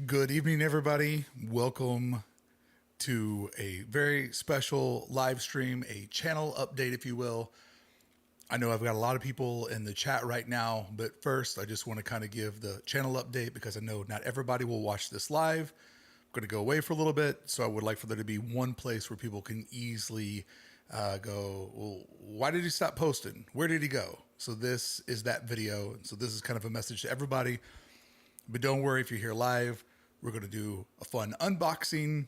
Good evening, everybody. Welcome to a very special live stream, a channel update, if you will. I know I've got a lot of people in the chat right now, but first, I just want to kind of give the channel update because I know not everybody will watch this live. I'm going to go away for a little bit, so I would like for there to be one place where people can easily go, well, why did he stop posting? Where did he go? So this is that video. So this is kind of a message to everybody. But don't worry if you're here live. We're going to do a fun unboxing.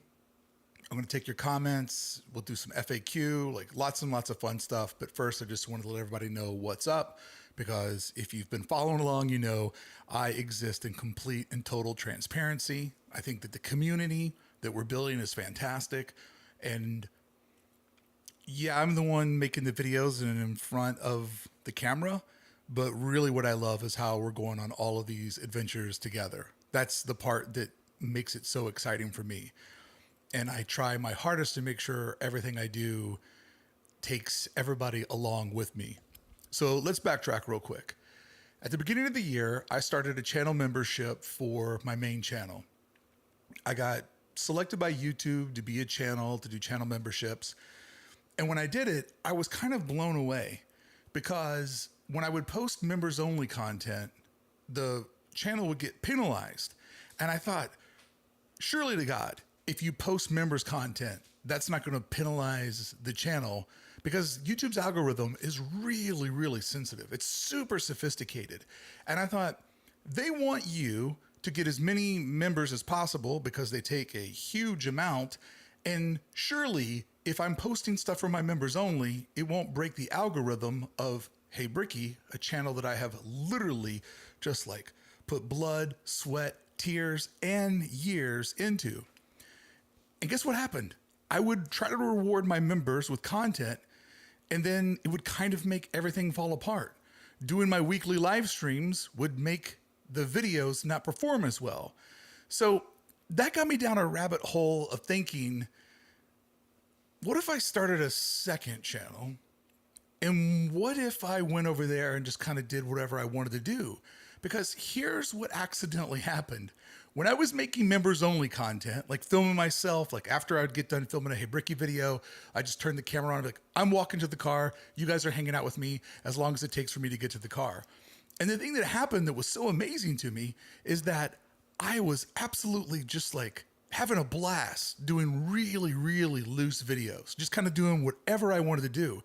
I'm going to take your comments. We'll do some FAQ, like lots and lots of fun stuff. But first, I just wanted to let everybody know what's up, because if you've been following along, you know I exist in complete and total transparency. I think that the community that we're building is fantastic. And yeah, I'm the one making the videos and in front of the camera. But really what I love is how we're going on all of these adventures together. That's the part that makes it so exciting for me. And I try my hardest to make sure everything I do takes everybody along with me. So let's backtrack real quick. At the beginning of the year, I started a channel membership for my main channel. I got selected by YouTube to be a channel, to do channel memberships. And when I did it, I was kind of blown away, because when I would post members only content, the channel would get penalized. And I thought, surely to God, if you post members content, that's not going to penalize the channel, because YouTube's algorithm is really, really sensitive. It's super sophisticated. And I thought, they want you to get as many members as possible because they take a huge amount. And surely if I'm posting stuff for my members only, it won't break the algorithm of, hey, Bricky, a channel that I have literally just like put blood, sweat, tears, and years into. And guess what happened? I would try to reward my members with content, and then it would kind of make everything fall apart. Doing my weekly live streams would make the videos not perform as well. So that got me down a rabbit hole of thinking, what if I started a second channel? And what if I went over there and just kind of did whatever I wanted to do? Because here's what accidentally happened. When I was making members only content, like filming myself, like after I'd get done filming a Hey Bricky video, I just turned the camera on and be like, I'm walking to the car. You guys are hanging out with me as long as it takes for me to get to the car. And the thing that happened that was so amazing to me is that I was absolutely just like having a blast doing really, really loose videos, just kind of doing whatever I wanted to do.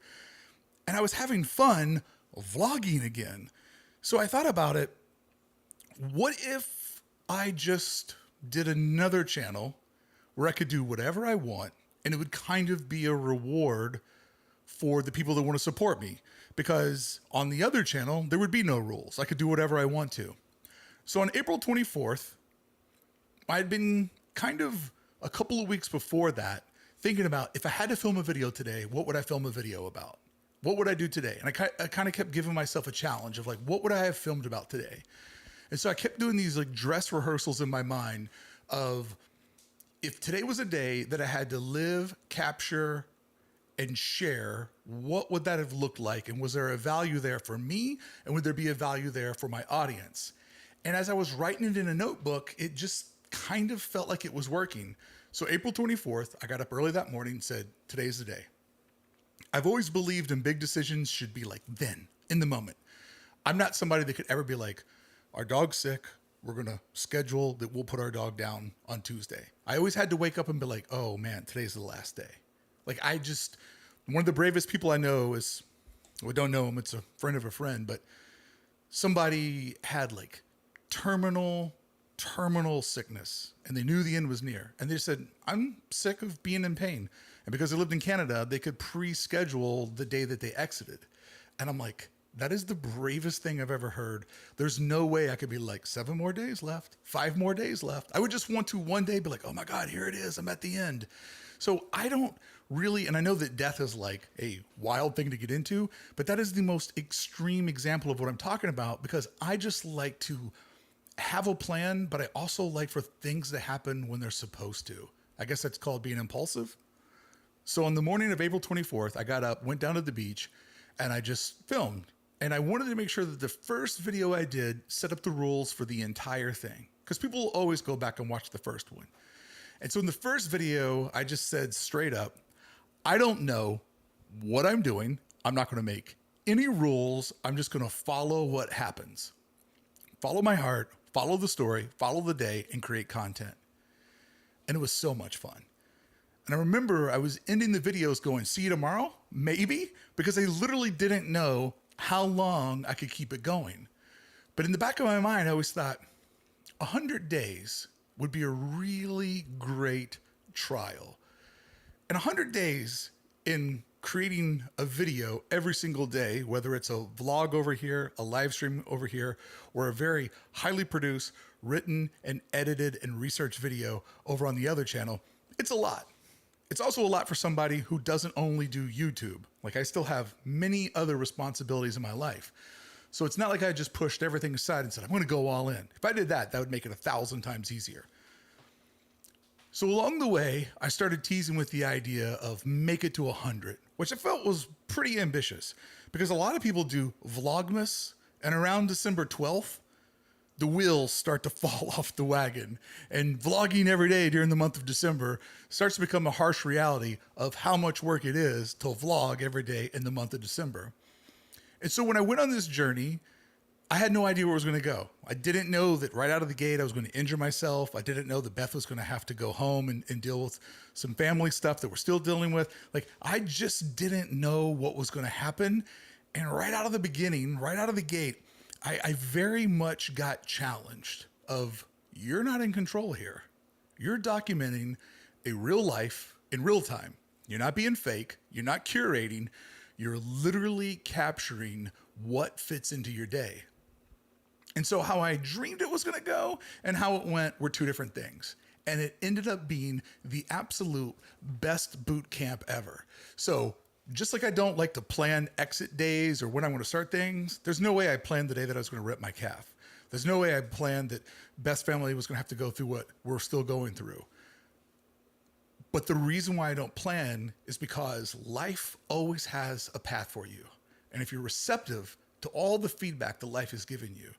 And I was having fun vlogging again. So I thought about it. What if I just did another channel where I could do whatever I want, and it would kind of be a reward for the people that want to support me? Because on the other channel, there would be no rules. I could do whatever I want to. So on April 24th, I'd been kind of a couple of weeks before that thinking about, if I had to film a video today, what would I film a video about? What would I do today? And I kind of kept giving myself a challenge of like, what would I have filmed about today? And so I kept doing these like dress rehearsals in my mind of, if today was a day that I had to live, capture, and share, what would that have looked like? And was there a value there for me? And would there be a value there for my audience? And as I was writing it in a notebook, it just kind of felt like it was working. So April 24th, I got up early that morning and said, today's the day. I've always believed in big decisions should be like then, in the moment. I'm not somebody that could ever be like, our dog's sick, we're going to schedule that we'll put our dog down on Tuesday. I always had to wake up and be like, oh man, today's the last day. Like one of the bravest people I know is, we don't know him, it's a friend of a friend, but somebody had like terminal sickness, and they knew the end was near. And they said, I'm sick of being in pain. And because they lived in Canada, they could pre-schedule the day that they exited. And I'm like, that is the bravest thing I've ever heard. There's no way I could be like, 7 more days left, 5 more days left. I would just want to one day be like, oh my God, here it is. I'm at the end. So I don't really, and I know that death is like a wild thing to get into, but that is the most extreme example of what I'm talking about, because I just like to have a plan, but I also like for things to happen when they're supposed to. I guess that's called being impulsive. So on the morning of April 24th, I got up, went down to the beach, and I just filmed. And I wanted to make sure that the first video I did set up the rules for the entire thing. because people always go back and watch the first one. And so in the first video, I just said straight up, I don't know what I'm doing. I'm not going to make any rules. I'm just going to follow what happens. Follow my heart, follow the story, follow the day, and create content. And it was so much fun. And I remember I was ending the videos going, see you tomorrow? Maybe? Because I literally didn't know how long I could keep it going. But in the back of my mind, I always thought 100 days would be a really great trial. And 100 days in creating a video every single day, whether it's a vlog over here, a live stream over here, or a very highly produced, written and edited and researched video over on the other channel, it's a lot. It's also a lot for somebody who doesn't only do YouTube. Like, I still have many other responsibilities in my life. So it's not like I just pushed everything aside and said, I'm going to go all in. If I did that, that would make it 1,000 times easier. So along the way, I started teasing with the idea of make it to 100, which I felt was pretty ambitious because a lot of people do Vlogmas, and around December 12th, the wheels start to fall off the wagon, and vlogging every day during the month of December starts to become a harsh reality of how much work it is to vlog every day in the month of December. And so when I went on this journey, I had no idea where it was going to go. I didn't know that right out of the gate I was going to injure myself. I didn't know that Beth was going to have to go home and deal with some family stuff that we're still dealing with. Like, I just didn't know what was going to happen. And right out of the beginning, right out of the gate, I very much got challenged of, you're not in control here. You're documenting a real life in real time. You're not being fake. You're not curating. You're literally capturing what fits into your day. And so how I dreamed it was going to go and how it went were two different things. And it ended up being the absolute best boot camp ever. So just like I don't like to plan exit days or when I want to start things, there's no way I planned the day that I was going to rip my calf. There's no way I planned that Best Family was going to have to go through what we're still going through. But the reason why I don't plan is because life always has a path for you. And if you're receptive to all the feedback that life has given you,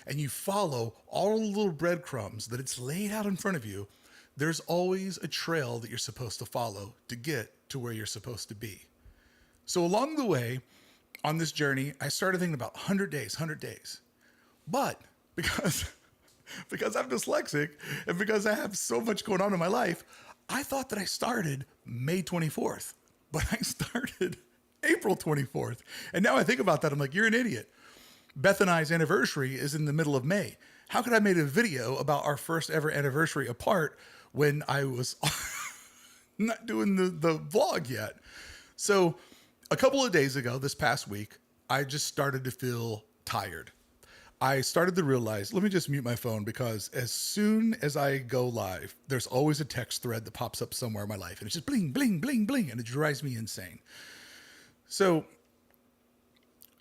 and you follow all the little breadcrumbs that it's laid out in front of you, there's always a trail that you're supposed to follow to get to where you're supposed to be. So along the way, on this journey, I started thinking about 100 days, 100 days. But because I'm dyslexic and because I have so much going on in my life, I thought that I started May 24th, but I started April 24th. And now I think about that, I'm like, you're an idiot. Beth and I's anniversary is in the middle of May. How could I make a video about our first ever anniversary apart when I was not doing the vlog yet? So a couple of days ago, this past week, I just started to feel tired. I started to realize, let me just mute my phone, because as soon as I go live, there's always a text thread that pops up somewhere in my life, and it's just bling, bling, bling, bling, and it drives me insane. So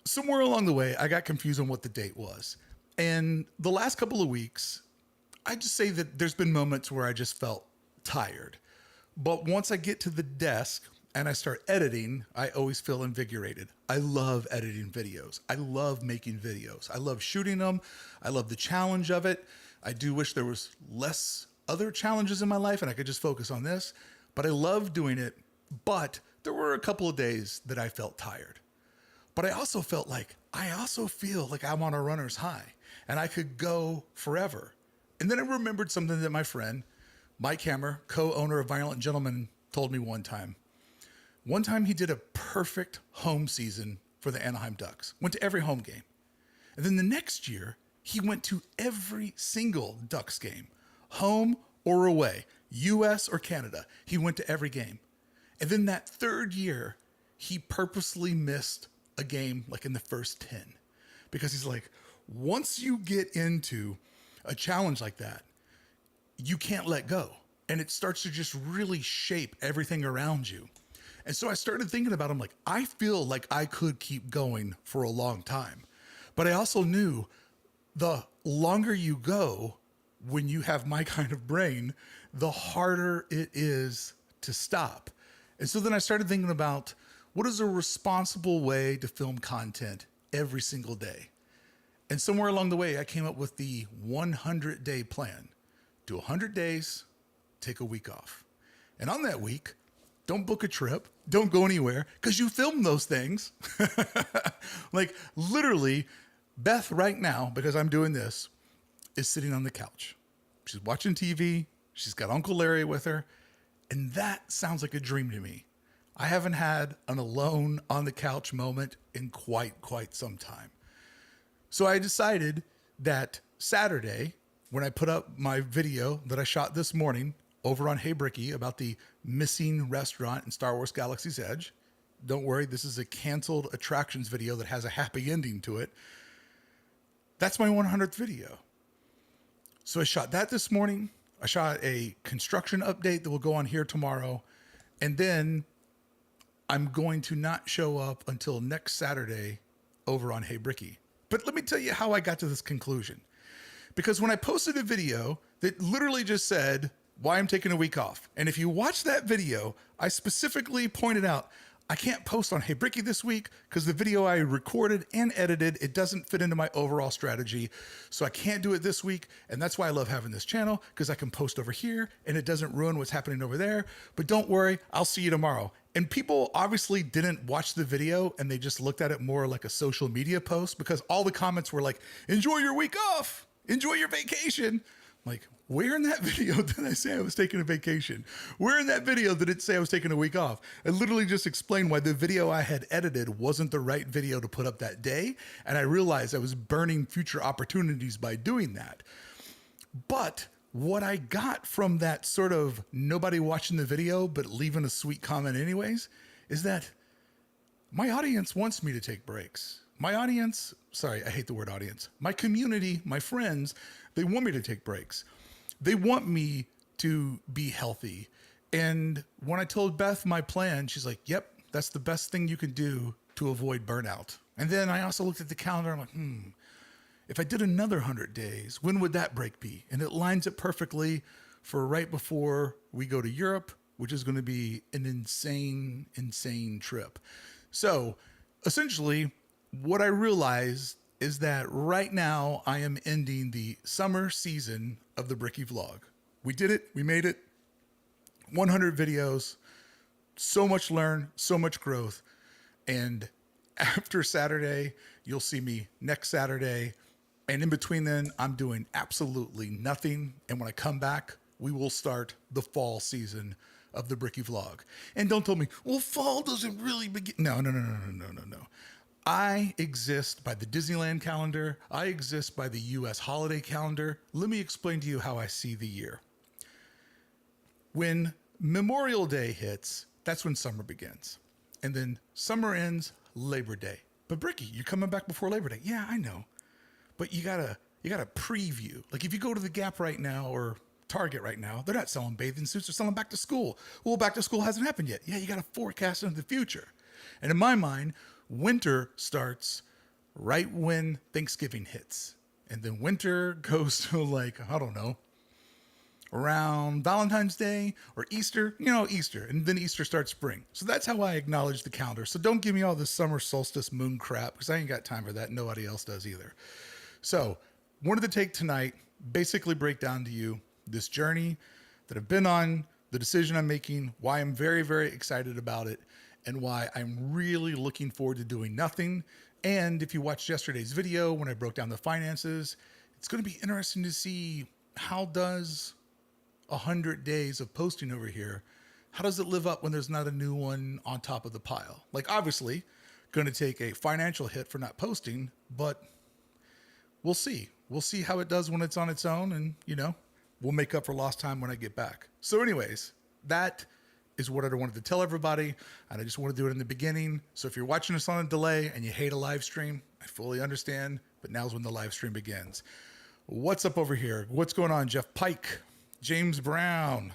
somewhere along the way, I got confused on what the date was. And the last couple of weeks, I just say that there's been moments where I just felt tired. But once I get to the desk and I start editing, I always feel invigorated. I love editing videos. I love making videos. I love shooting them. I love the challenge of it. I do wish there was less other challenges in my life and I could just focus on this, but I love doing it. But there were a couple of days that I felt tired. But I also feel like I'm on a runner's high and I could go forever. And then I remembered something that my friend, Mike Hammer, co-owner of Violent Gentleman, told me one time. One time he did a perfect home season for the Anaheim Ducks, went to every home game. And then the next year, he went to every single Ducks game, home or away, US or Canada. He went to every game. And then that third year, he purposely missed a game like in the first 10, because he's like, once you get into a challenge like that, you can't let go. And it starts to just really shape everything around you. And so I started thinking about him, like, I feel like I could keep going for a long time. But I also knew the longer you go, when you have my kind of brain, the harder it is to stop. And so then I started thinking about, what is a responsible way to film content every single day? And somewhere along the way, I came up with the 100-day plan. Do 100 days, take a week off. And on that week, don't book a trip, don't go anywhere, because you film those things. Like literally, Beth right now, because I'm doing this, is sitting on the couch. She's watching TV. She's got Uncle Larry with her. And that sounds like a dream to me. I haven't had an alone on the couch moment in quite some time. So I decided that Saturday, when I put up my video that I shot this morning over on Hey Bricky about the missing restaurant in Star Wars Galaxy's Edge, don't worry, this is a canceled attractions video that has a happy ending to it. That's my 100th video. So I shot that this morning. I shot a construction update that will go on here tomorrow. And then I'm going to not show up until next Saturday over on Hey Bricky. But let me tell you how I got to this conclusion. Because when I posted a video that literally just said why I'm taking a week off, and if you watch that video, I specifically pointed out, I can't post on Hey Bricky this week because the video I recorded and edited, it doesn't fit into my overall strategy. So I can't do it this week. And that's why I love having this channel, because I can post over here and it doesn't ruin what's happening over there. But don't worry, I'll see you tomorrow. And people obviously didn't watch the video and they just looked at it more like a social media post, because all the comments were like, enjoy your week off, enjoy your vacation. Like, where in that video did I say I was taking a vacation? Where in that video did it say I was taking a week off? I literally just explained why the video I had edited wasn't the right video to put up that day. And I realized I was burning future opportunities by doing that. But what I got from that sort of nobody watching the video, but leaving a sweet comment anyways, is that my audience wants me to take breaks. My audience, sorry, I hate the word audience. My community, my friends, they want me to take breaks. They want me to be healthy. And when I told Beth my plan, she's like, yep, that's the best thing you can do to avoid burnout. And then I also looked at the calendar. I'm like, if I did another 100 days, when would that break be? And it lines up perfectly for right before we go to Europe, which is going to be an insane trip. So essentially, what I realized is that right now I am ending the summer season of the Bricky Vlog. We did it. We made it. 100 videos. So much learn, so much growth. And after Saturday, you'll see me next Saturday. And in between then, I'm doing absolutely nothing. And when I come back, we will start the fall season of the Bricky Vlog. And don't tell me, well, fall doesn't really begin. No. I exist by the Disneyland calendar. I exist by the US holiday calendar. Let me explain to you how I see the year. When Memorial Day hits, that's when summer begins. And then summer ends Labor Day. But Bricky, you're coming back before Labor Day. Yeah, I know. But you gotta preview. Like if you go to the Gap right now or Target right now, they're not selling bathing suits, they're selling back to school. Well, back to school hasn't happened yet. Yeah, you gotta forecast into the future. And in my mind, winter starts right when Thanksgiving hits. And then winter goes to like, I don't know, around Valentine's Day or Easter, Easter. And then Easter starts spring. So that's how I acknowledge the calendar. So don't give me all this summer solstice moon crap, because I ain't got time for that. Nobody else does either. So wanted to take tonight, basically break down to you this journey that I've been on, the decision I'm making, why I'm very, very excited about it, and why I'm really looking forward to doing nothing. And if you watched yesterday's video when I broke down the finances, it's going to be interesting to see how does 100 days of posting over here, how does it live up when there's not a new one on top of the pile? Like obviously going to take a financial hit for not posting, but we'll see. We'll see how it does when it's on its own, and we'll make up for lost time when I get back. So anyways, that is what I wanted to tell everybody, and I just want to do it in the beginning. So if you're watching this on a delay and you hate a live stream, I fully understand, but now's when the live stream begins. What's up over here? What's going on? Jeff Pike, James Brown.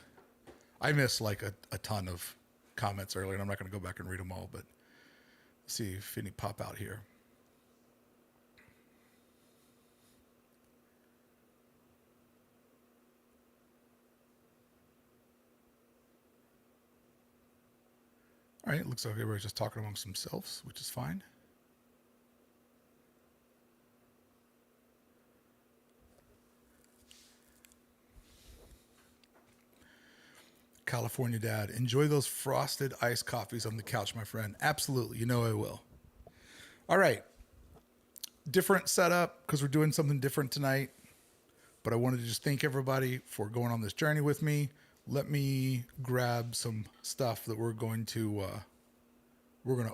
I missed like a ton of comments earlier, and I'm not going to go back and read them all, but let's see if any pop out here. All right, looks like everybody's just talking amongst themselves, which is fine. California Dad. Enjoy those frosted iced coffees on the couch, my friend. Absolutely. You know I will. All right. Different setup because we're doing something different tonight. But I wanted to just thank everybody for going on this journey with me. Let me grab some stuff that we're going to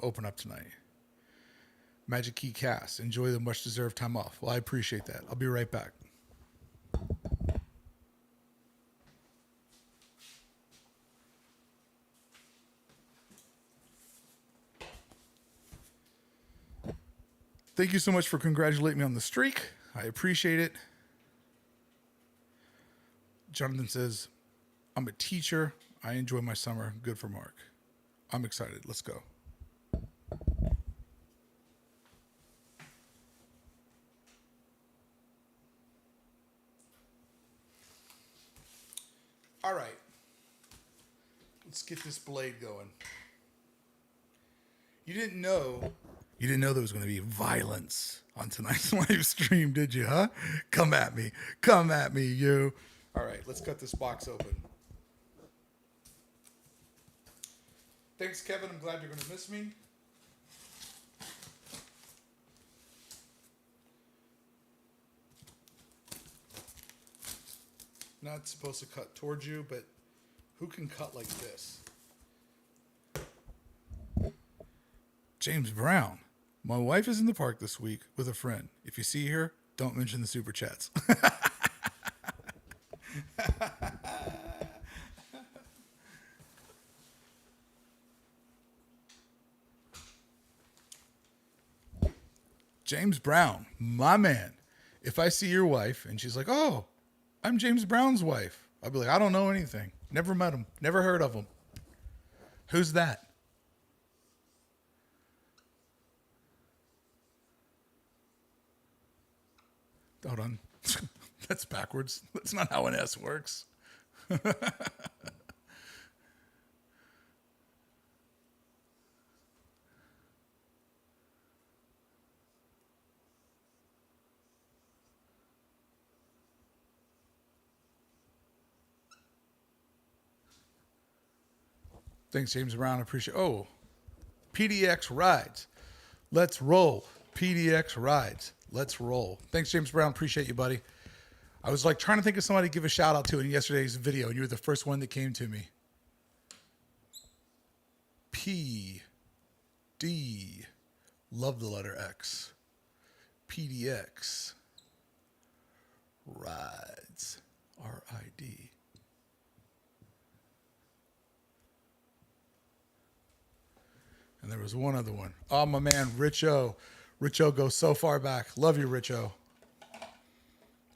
open up tonight. Magic Key Cast. Enjoy the much deserved time off. Well, I appreciate that. I'll be right back. Thank you so much for congratulating me on the streak. I appreciate it. Jonathan says, I'm a teacher. I enjoy my summer. Good for Mark. I'm excited. Let's go. All right. Let's get this blade going. You didn't know there was going to be violence on tonight's live stream, did you, huh? Come at me, you. All right, let's cut this box open. Thanks, Kevin. I'm glad you're going to miss me. Not supposed to cut towards you, but who can cut like this? James Brown. My wife is in the park this week with a friend. If you see her, don't mention the super chats. James Brown, my man. If I see your wife and she's like, oh, I'm James Brown's wife, I'll be like, I don't know anything. Never met him. Never heard of him. Who's that? Hold on. That's backwards. That's not how an S works. Thanks, James Brown. I appreciate it. Oh, PDX rides. Let's roll. PDX rides. Let's roll. Thanks, James Brown. Appreciate you, buddy. I was like trying to think of somebody to give a shout out to in yesterday's video, and you were the first one that came to me. P D. Love the letter X. PDX. Rides. RID. And there was one other one. Oh, my man, Richo. Richo goes so far back. Love you, Richo.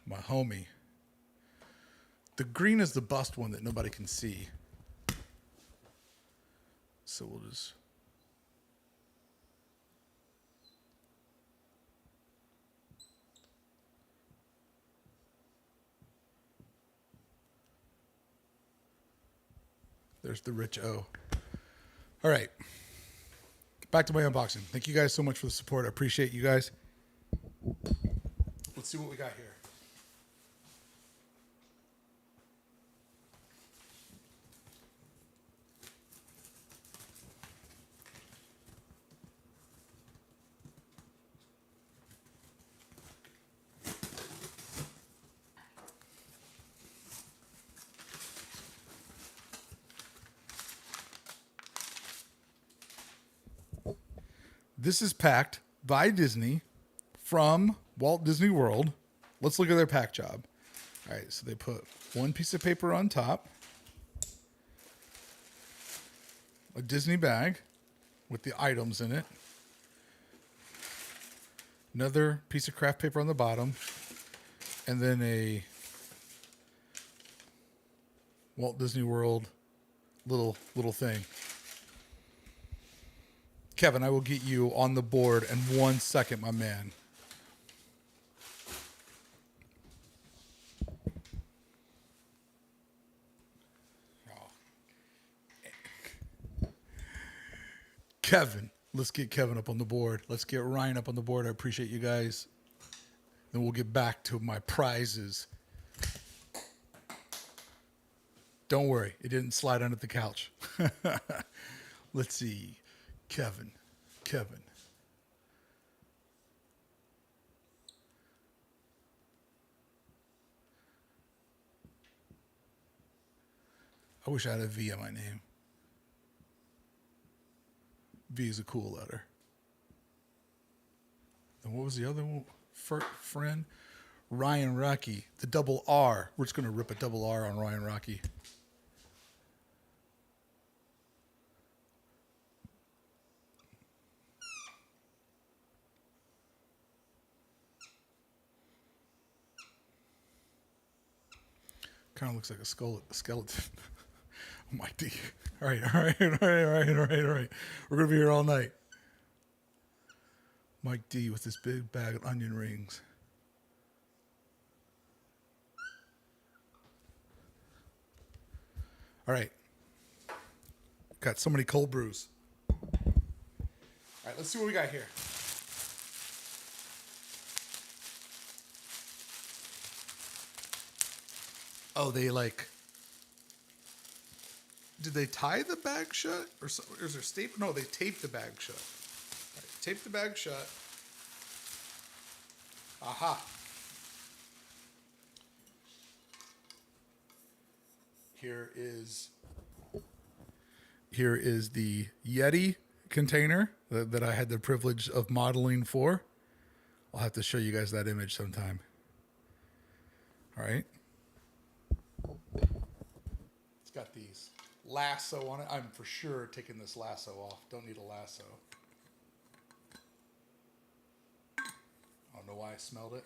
My homie. The green is the bust one that nobody can see. So we'll just... There's the Richo. All right. Back to my unboxing. Thank you guys so much for the support. I appreciate you guys. Let's see what we got here. This is packed by Disney from Walt Disney World. Let's look at their pack job. All right, so they put one piece of paper on top, a Disney bag with the items in it, another piece of craft paper on the bottom, and then a Walt Disney World little thing. Kevin, I will get you on the board in 1 second, my man. Kevin, let's get Kevin up on the board. Let's get Ryan up on the board. I appreciate you guys. Then we'll get back to my prizes. Don't worry, it didn't slide under the couch. Let's see. Kevin. I wish I had a V in my name. V is a cool letter. And what was the other one? Friend? Ryan Rocky. The double R. We're just going to rip a double R on Ryan Rocky. Kind of looks like a skeleton. Oh, Mike D. All right. We're going to be here all night. Mike D with this big bag of onion rings. All right. Got so many cold brews. All right, let's see what we got here. Oh, did they tie the bag shut? Or is there tape? No, they taped the bag shut. All right, tape the bag shut. Aha. Here is the Yeti container that I had the privilege of modeling for. I'll have to show you guys that image sometime. All right. It's got these lasso on it. I'm for sure taking this lasso off. Don't need a lasso. I don't know why I smelled it.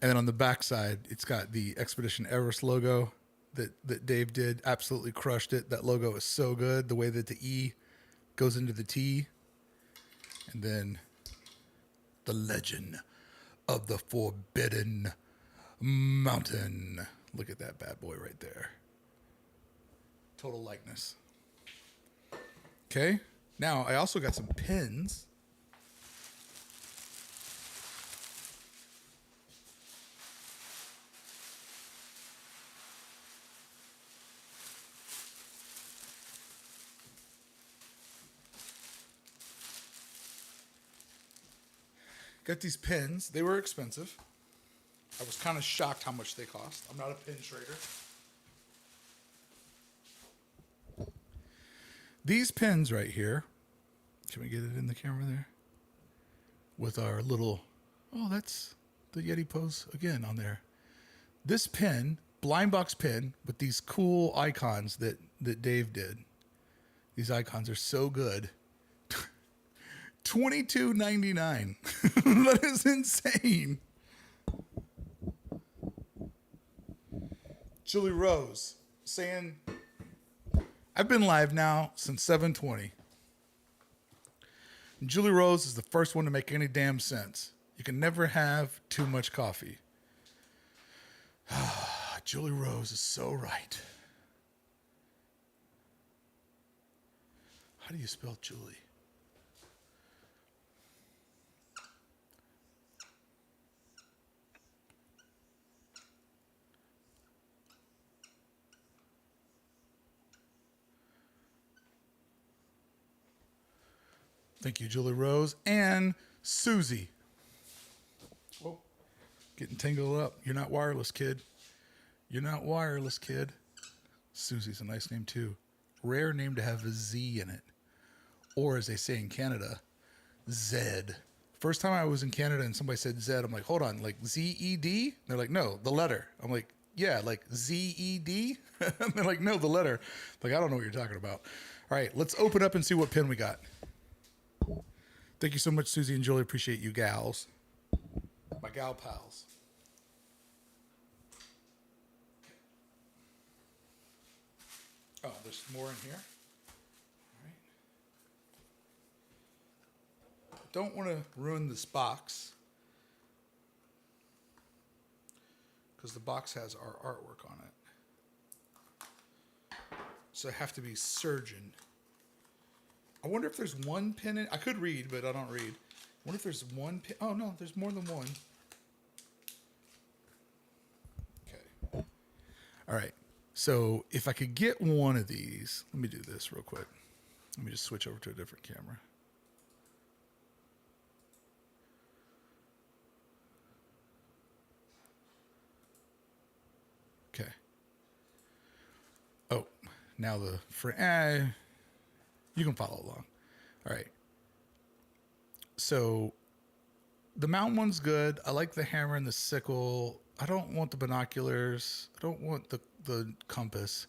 And then on the back side, it's got the Expedition Everest logo that Dave did. Absolutely crushed it. That logo is so good. The way that the E goes into the T. And then the legend of the Forbidden Mountain. Look at that bad boy right there. Total likeness. Okay. Now, I also got some pins. Got these pins. They were expensive. I was kind of shocked how much they cost. I'm not a pin trader. These pins right here. Can we get it in the camera there? With our little... Oh, that's the Yeti pose again on there. This pin, blind box pin, with these cool icons that Dave did. These icons are so good. $22.99. That is insane. Julie Rose saying, I've been live now since 7:20. Julie Rose is the first one to make any damn sense. You can never have too much coffee. Julie Rose is so right. How do you spell Julie? Thank you, Julie Rose and Susie. Whoa, getting tangled up. You're not wireless, kid. You're not wireless, kid. Susie's a nice name, too. Rare name to have a Z in it. Or, as they say in Canada, Zed. First time I was in Canada and somebody said Zed, I'm like, hold on, like Z-E-D? They're like, no, the letter. I'm like, yeah, like Z-E-D? And they're like, no, the letter. Like, I don't know what you're talking about. All right, let's open up and see what pin we got. Thank you so much, Susie and Julie. Appreciate you gals. My gal pals. Oh, there's more in here. All right. Don't want to ruin this box because the box has our artwork on it. So I have to be surgeon. I wonder if there's one pin in. I could read, but I don't read. I wonder if there's one pin. Oh, no, there's more than one. Okay. All right. So if I could get one of these, let me do this real quick. Let me just switch over to a different camera. Okay. Oh, now you can follow along. All right. So the mountain one's good. I like the hammer and the sickle. I don't want the binoculars. I don't want the compass.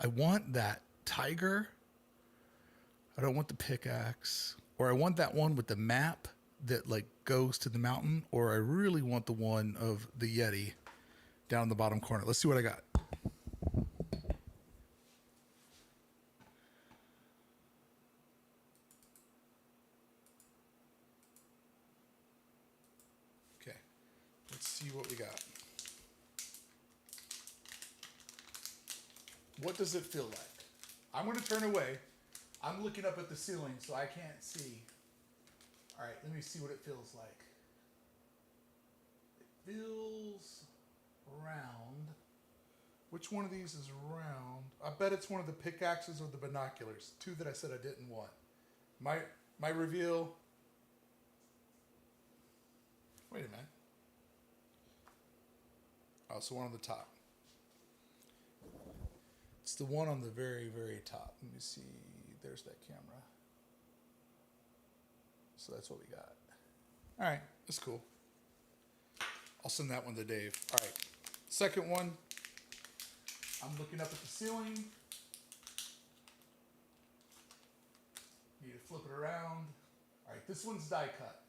I want that tiger. I don't want the pickaxe. Or I want that one with the map that like goes to the mountain. Or I really want the one of the Yeti down in the bottom corner. Let's see what I got. Okay. Let's see what we got. What does it feel like? I'm going to turn away. I'm looking up at the ceiling so I can't see. All right, let me see what it feels like. It feels round. Which one of these is round? I bet it's one of the pickaxes or the binoculars. Two that I said I didn't want. My reveal. Wait a minute. Oh, so one on the top. It's the one on the very, very top. Let me see. There's that camera. So that's what we got. All right, that's cool. I'll send that one to Dave. All right, second one. I'm looking up at the ceiling. Need to flip it around. All right, this one's die cut.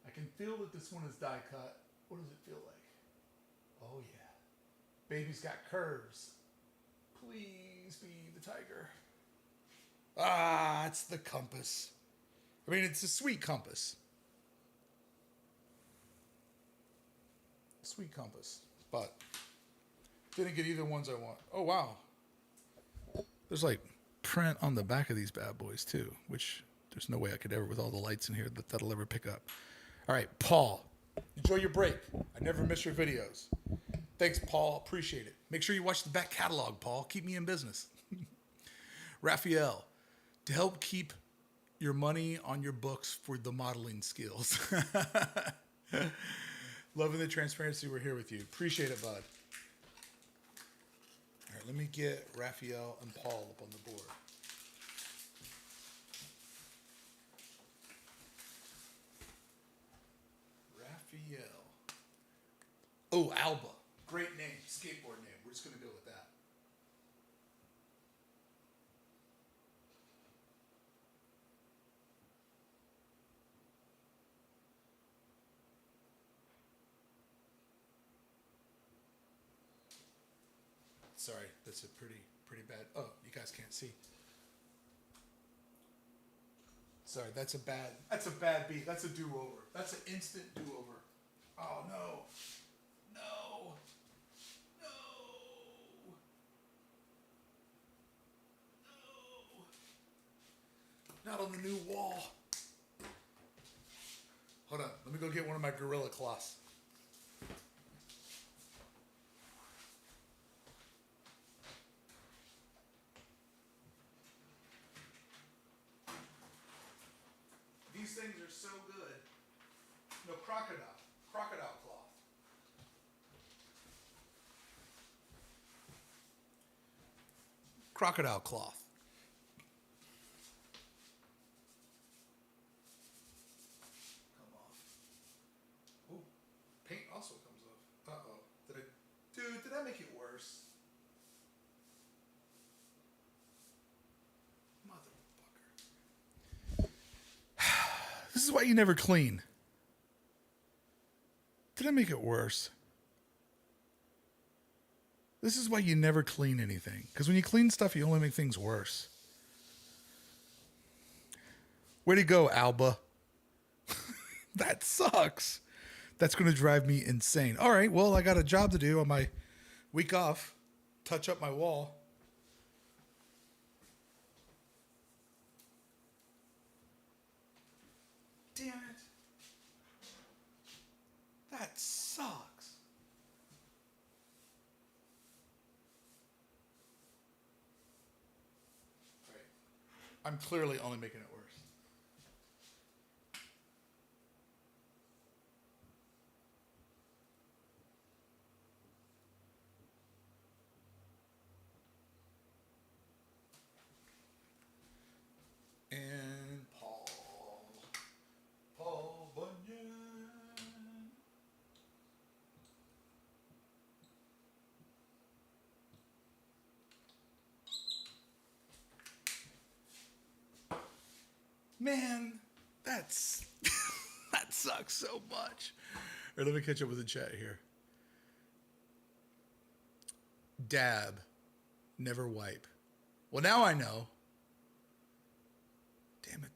I can feel that this one is die cut. What does it feel like? Oh yeah. Baby's got curves. Please be the tiger. Ah, it's the compass. I mean, it's a sweet compass. Sweet compass. But didn't get either ones I want. Oh, wow. There's like print on the back of these bad boys too, which there's no way I could ever, with all the lights in here, that'll ever pick up. All right, Paul. Enjoy your break. I never miss your videos. Thanks, Paul. Appreciate it. Make sure you watch the back catalog, Paul. Keep me in business. Raphael, to help keep your money on your books for the modeling skills. Loving the transparency. We're here with you. Appreciate it, bud. All right, let me get Raphael and Paul up on the board. Raphael. Oh, Alba. Great name. Skateboard name. We're just going to go with that. Sorry, that's a pretty bad. Oh, you guys can't see. Sorry, that's a bad beat. That's a do-over. That's an instant do-over. Oh no. No. No. No. Not on the new wall. Hold on. Let me go get one of my gorilla cloths. These things are so good. No, crocodile cloth. Crocodile cloth. Come off. Ooh, paint also comes off. Uh-oh. Did I make it worse? Motherfucker. This is why you never clean. Did I make it worse? This is why you never clean anything. Because when you clean stuff, you only make things worse. Way to go, Alba. That sucks. That's going to drive me insane. All right, well, I got a job to do on my week off. Touch up my wall. Damn it. That sucks. I'm clearly only making it worse. And Paul Bunyan. Man, that's that sucks so much. All right, let me catch up with the chat here. Dab, never wipe. Well, now I know. Damn it.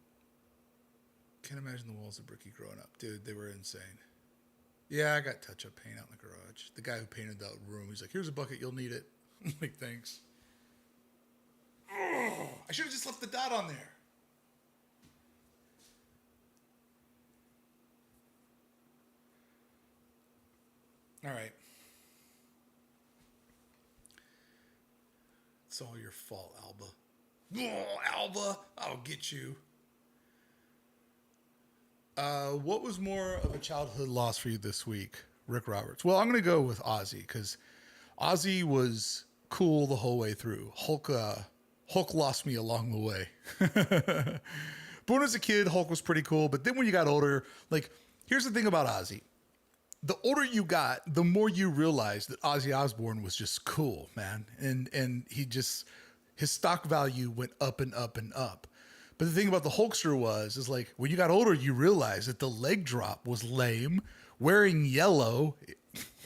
Can't imagine the walls of Bricky growing up. Dude, they were insane. Yeah, I got touch-up paint out in the garage. The guy who painted that room, he's like, here's a bucket, you'll need it. I'm like, thanks. Oh, I should have just left the dot on there. All right. It's all your fault, Alba. Oh, Alba, I'll get you. What was more of a childhood loss for you this week, Rick Roberts? Well, I'm going to go with Ozzy because Ozzy was cool the whole way through. Hulk lost me along the way. But when I was a kid, Hulk was pretty cool. But then when you got older, like, here's the thing about Ozzy. The older you got, the more you realized that Ozzy Osbourne was just cool, man. And he just, his stock value went up and up and up. But the thing about the Hulkster is like, when you got older, you realized that the leg drop was lame. Wearing yellow,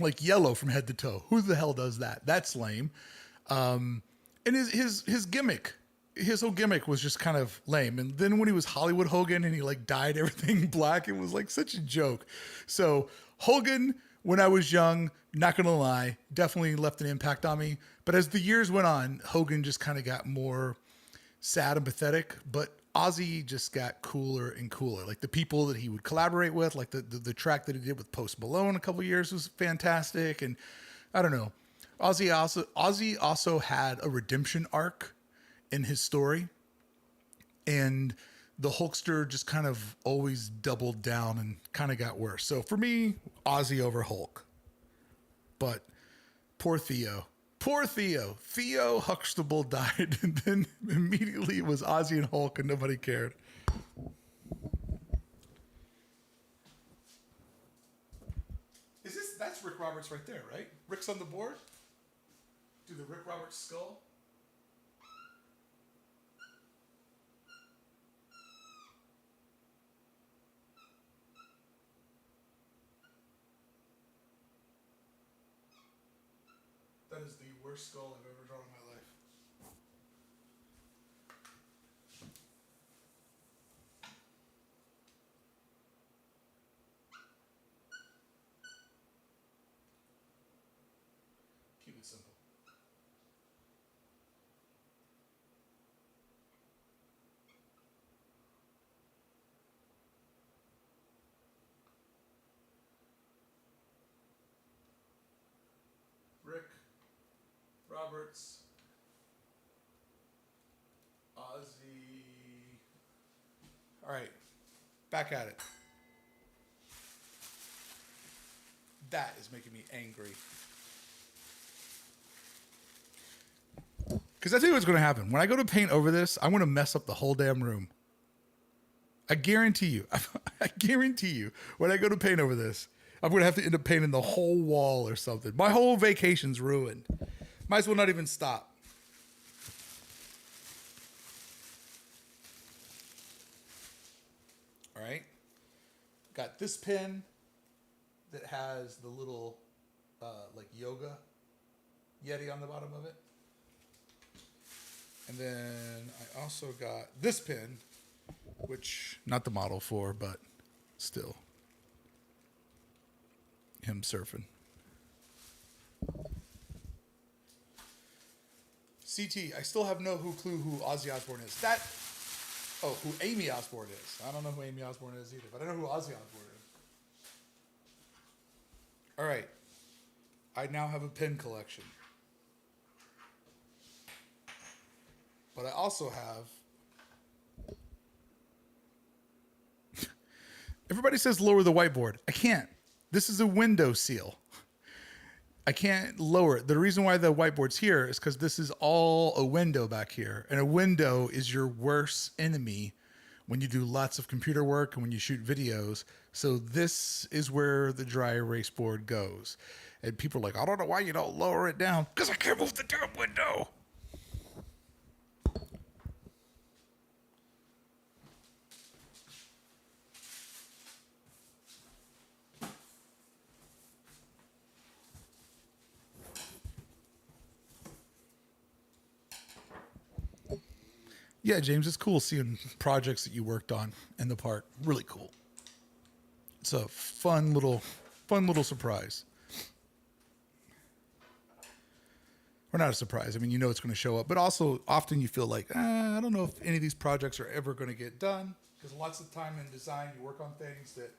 like yellow from head to toe. Who the hell does that? That's lame. And his gimmick, his whole gimmick was just kind of lame. And then when he was Hollywood Hogan and he like dyed everything black, it was like such a joke. So Hogan, when I was young, not going to lie, definitely left an impact on me. But as the years went on, Hogan just kind of got more sad and pathetic. But Ozzy just got cooler and cooler. Like the people that he would collaborate with, like the track that he did with Post Malone a couple of years was fantastic. And I don't know. Ozzy also had a redemption arc in his story. And the Hulkster just kind of always doubled down and kind of got worse. So for me, Ozzy over Hulk. But poor Theo. Poor Theo. Theo Huxtable died, and then immediately it was Ozzy and Hulk, and nobody cared. That's Rick Roberts right there, right? Rick's on the board? Do the Rick Roberts skull? That is the worst skull I've ever drawn in my life. Keep it simple. Rick Roberts, Ozzy. All right, back at it. That is making me angry. Because I tell you what's going to happen. When I go to paint over this, I'm going to mess up the whole damn room. I guarantee you. I guarantee you. When I go to paint over this, I'm going to have to end up painting the whole wall or something. My whole vacation's ruined. Might as well not even stop. All right. Got this pen that has the little like yoga Yeti on the bottom of it. And then I also got this pen, which not the Model 4, but still him surfing. CT, I still have no clue who Ozzy Osbourne is. Who Amy Osbourne is. I don't know who Amy Osbourne is either, but I know who Ozzy Osbourne is. All right. I now have a pen collection. But I also have Everybody says lower the whiteboard. I can't. This is a window seal. I can't lower it. The reason why the whiteboard's here is because this is all a window back here. And a window is your worst enemy when you do lots of computer work and when you shoot videos. So this is where the dry erase board goes. And people are like, I don't know why you don't lower it down. Because I can't move the damn window. Yeah, James, it's cool seeing projects that you worked on in the park. Really cool. It's a fun little surprise. Or not a surprise. I mean, you know it's going to show up, but also often you feel like, I don't know if any of these projects are ever going to get done, because lots of time in design you work on things that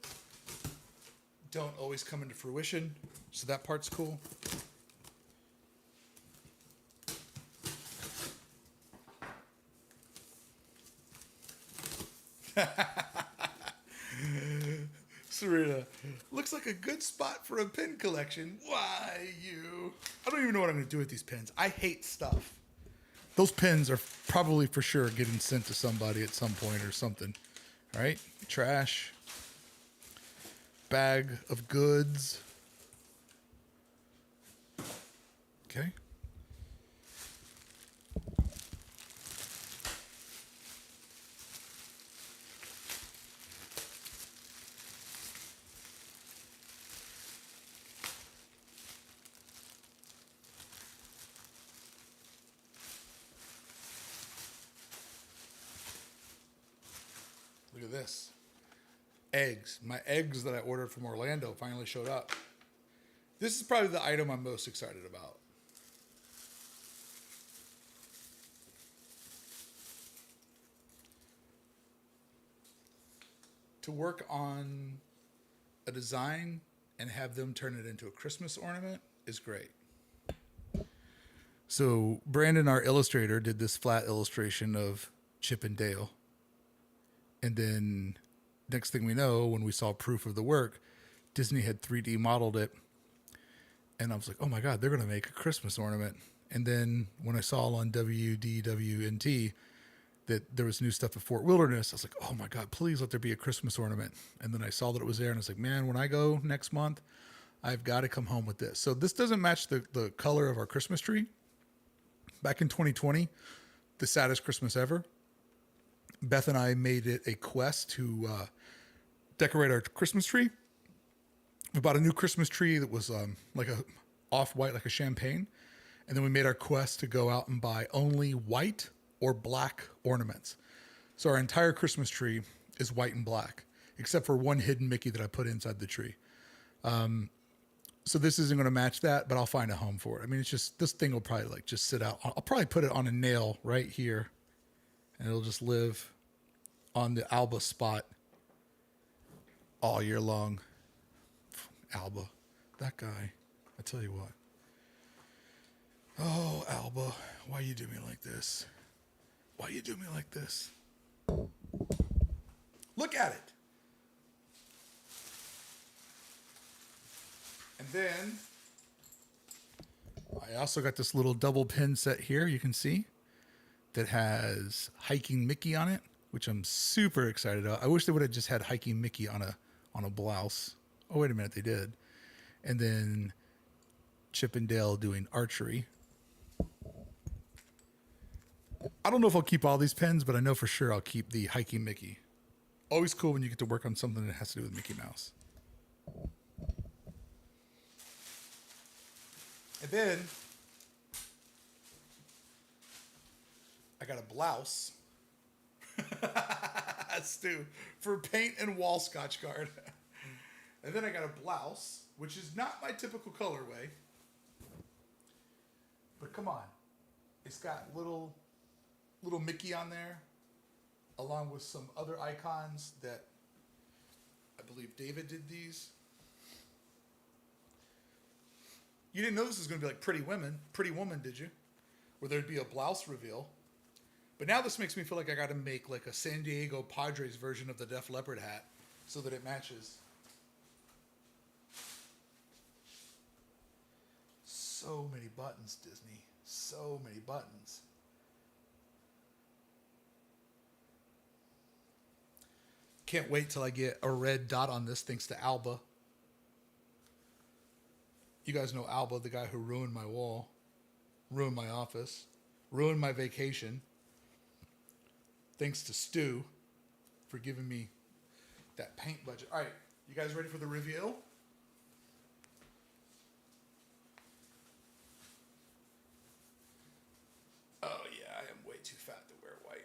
don't always come into fruition. So that part's cool. Serena, looks like a good spot for a pin collection. Why you? I don't even know what I'm going to do with these pins. I hate stuff. Those pins are probably for sure getting sent to somebody at some point or something. All right, trash. Bag of goods. Okay. Look at this. Eggs. My eggs that I ordered from Orlando finally showed up. This is probably the item I'm most excited about. To work on a design and have them turn it into a Christmas ornament is great. So Brandon, our illustrator, did this flat illustration of Chip and Dale. And then next thing we know, when we saw proof of the work, Disney had 3D modeled it. And I was like, oh my God, they're going to make a Christmas ornament. And then when I saw on WDWNT that there was new stuff at Fort Wilderness, I was like, oh my God, please let there be a Christmas ornament. And then I saw that it was there and I was like, man, when I go next month, I've got to come home with this. So this doesn't match the color of our Christmas tree. Back in 2020, the saddest Christmas ever, Beth and I made it a quest to decorate our Christmas tree. We bought a new Christmas tree that was like a off-white, like a champagne. And then we made our quest to go out and buy only white or black ornaments. So our entire Christmas tree is white and black, except for one hidden Mickey that I put inside the tree. So this isn't going to match that, but I'll find a home for it. I mean, it's just, this thing will probably like just sit out. I'll probably put it on a nail right here and it'll just live on the Alba spot all year long. Alba, that guy, I tell you what. Oh, Alba, why you do me like this? Why you do me like this? Look at it. And then I also got this little double pin set here, you can see, that has Hiking Mickey on it, which I'm super excited about. I wish they would have just had Hiking Mickey on a blouse. Oh, wait a minute, they did. And then Chip and Dale doing archery. I don't know if I'll keep all these pins, but I know for sure I'll keep the Hiking Mickey. Always cool when you get to work on something that has to do with Mickey Mouse. And then I got a blouse. Stu, for paint and wall Scotch Guard. And then I got a blouse, which is not my typical colorway. But come on. It's got little Mickey on there, along with some other icons that I believe David did these. You didn't know this was going to be like Pretty Woman, did you? Where there'd be a blouse reveal. But now this makes me feel like I got to make like a San Diego Padres version of the Def Leppard hat so that it matches. So many buttons, Disney. So many buttons. Can't wait till I get a red dot on this thanks to Alba. You guys know Alba, the guy who ruined my wall, ruined my office, ruined my vacation. Thanks to Stu for giving me that paint budget. All right, you guys ready for the reveal? Oh yeah, I am way too fat to wear white.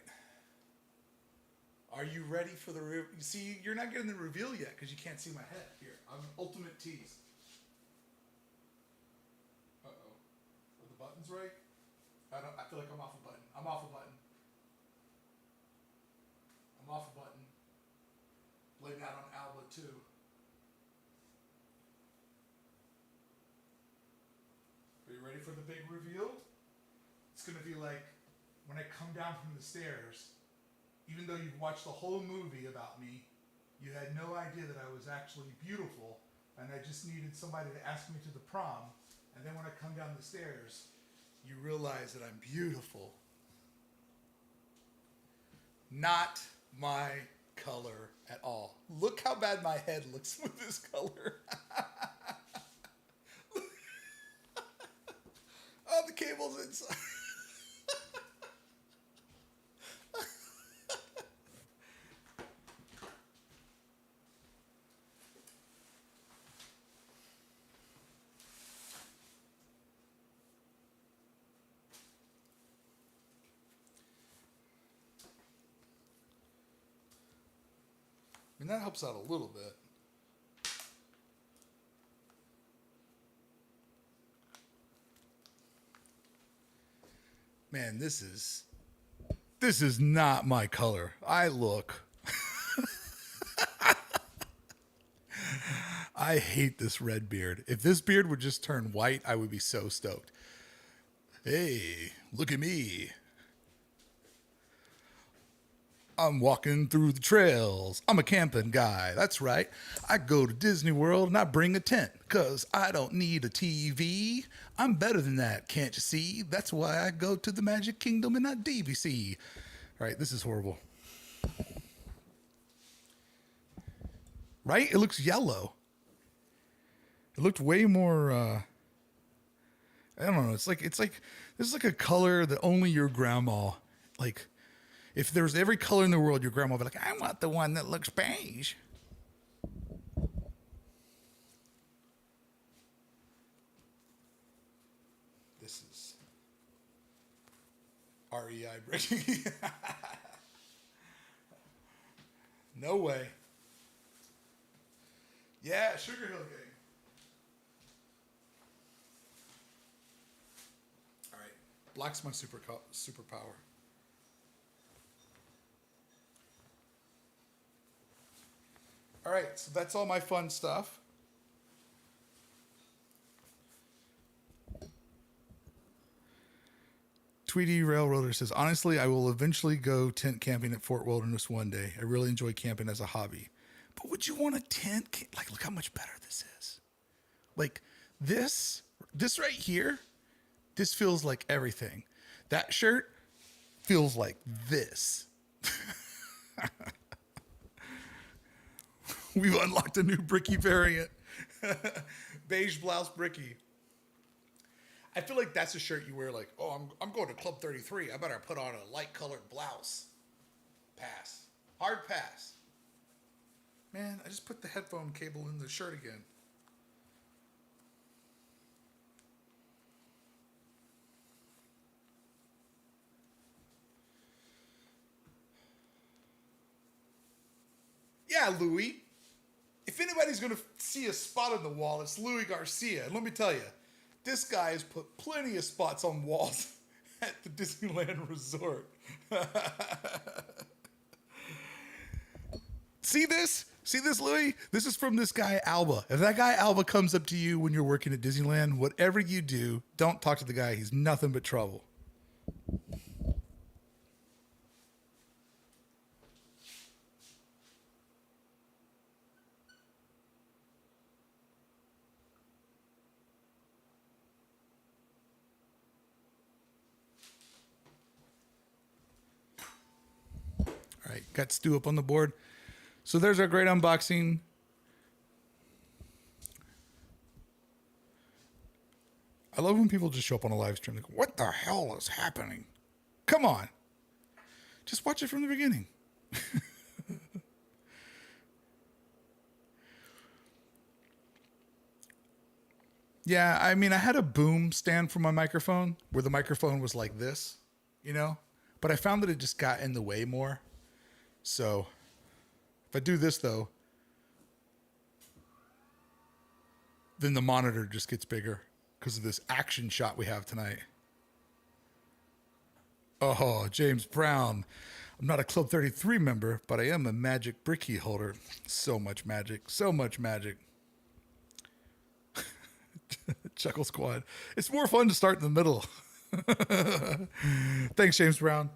Are you ready for the reveal? You see, you're not getting the reveal yet because you can't see my head. Here, I'm ultimate tease. Uh-oh. Are the buttons right? I feel like I'm off a button. I'm off a button. I'm off a button. Blame that on Alba too. Are you ready for the big reveal? It's going to be like when I come down from the stairs, even though you've watched the whole movie about me, you had no idea that I was actually beautiful, and I just needed somebody to ask me to the prom. And then when I come down the stairs, you realize that I'm beautiful. Not my color at all. Look how bad my head looks with this color. Oh, the cable's inside. I mean, that helps out a little bit. Man, this is not my color. I look. I hate this red beard. If this beard would just turn white, I would be so stoked. Hey, look at me. I'm walking through the trails. I'm a camping guy. That's right. I go to Disney World and I bring a tent because I don't need a TV. I'm better than that, can't you see? That's why I go to the Magic Kingdom and not DVC. All right, this is horrible. Right? It looks yellow. It looked way more, I don't know. It's like, this is like a color that only your grandma, like, if there was every color in the world, your grandma would be like, I want the one that looks beige. This is REI breaking. No way. Yeah, Sugar Hill Gang. All right, black's my superpower. All right, so that's all my fun stuff. Tweety Railroader says, honestly, I will eventually go tent camping at Fort Wilderness one day. I really enjoy camping as a hobby. But would you want a tent? Like, look how much better this is. Like, this right here, this feels like everything. That shirt feels like this. We've unlocked a new Bricky variant. Beige blouse Bricky. I feel like that's a shirt you wear like, oh, I'm going to Club 33. I better put on a light colored blouse. Pass. Hard pass. Man, I just put the headphone cable in the shirt again. Yeah, Louis. If anybody's going to see a spot on the wall, it's Louis Garcia. And let me tell you, this guy has put plenty of spots on walls at the Disneyland Resort. See this? See this, Louis? This is from this guy, Alba. If that guy, Alba, comes up to you when you're working at Disneyland, whatever you do, don't talk to the guy. He's nothing but trouble. Got Stu up on the board. So there's our great unboxing. I love when people just show up on a live stream. Like, what the hell is happening? Come on. Just watch it from the beginning. Yeah, I mean, I had a boom stand for my microphone where the microphone was like this, you know? But I found that it just got in the way more. So if I do this, though, then the monitor just gets bigger because of this action shot we have tonight. Oh, James Brown. I'm not a Club 33 member, but I am a magic brick key holder. So much magic. So much magic. Chuckle Squad. It's more fun to start in the middle. Thanks, James Brown.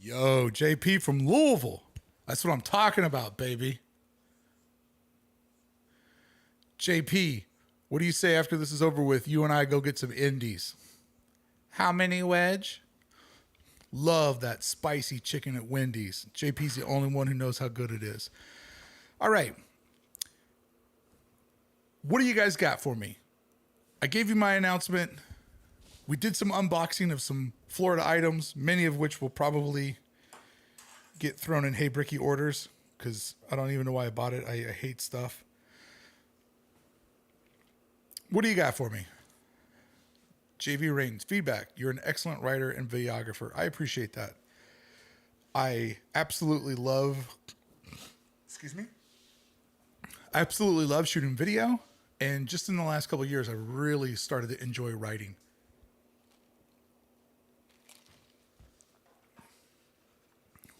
Yo, JP from Louisville. That's what I'm talking about, baby. JP, what do you say after this is over with? You and I go get some indies. How many, Wedge? Love that spicy chicken at Wendy's. JP's the only one who knows how good it is. All right. What do you guys got for me? I gave you my announcement. We did some unboxing of some Florida items, many of which will probably get thrown in Hey Bricky orders because I don't even know why I bought it. I hate stuff. What do you got for me? JV Rains, feedback. You're an excellent writer and videographer. I appreciate that. I absolutely love, I absolutely love shooting video. And just in the last couple of years, I really started to enjoy writing.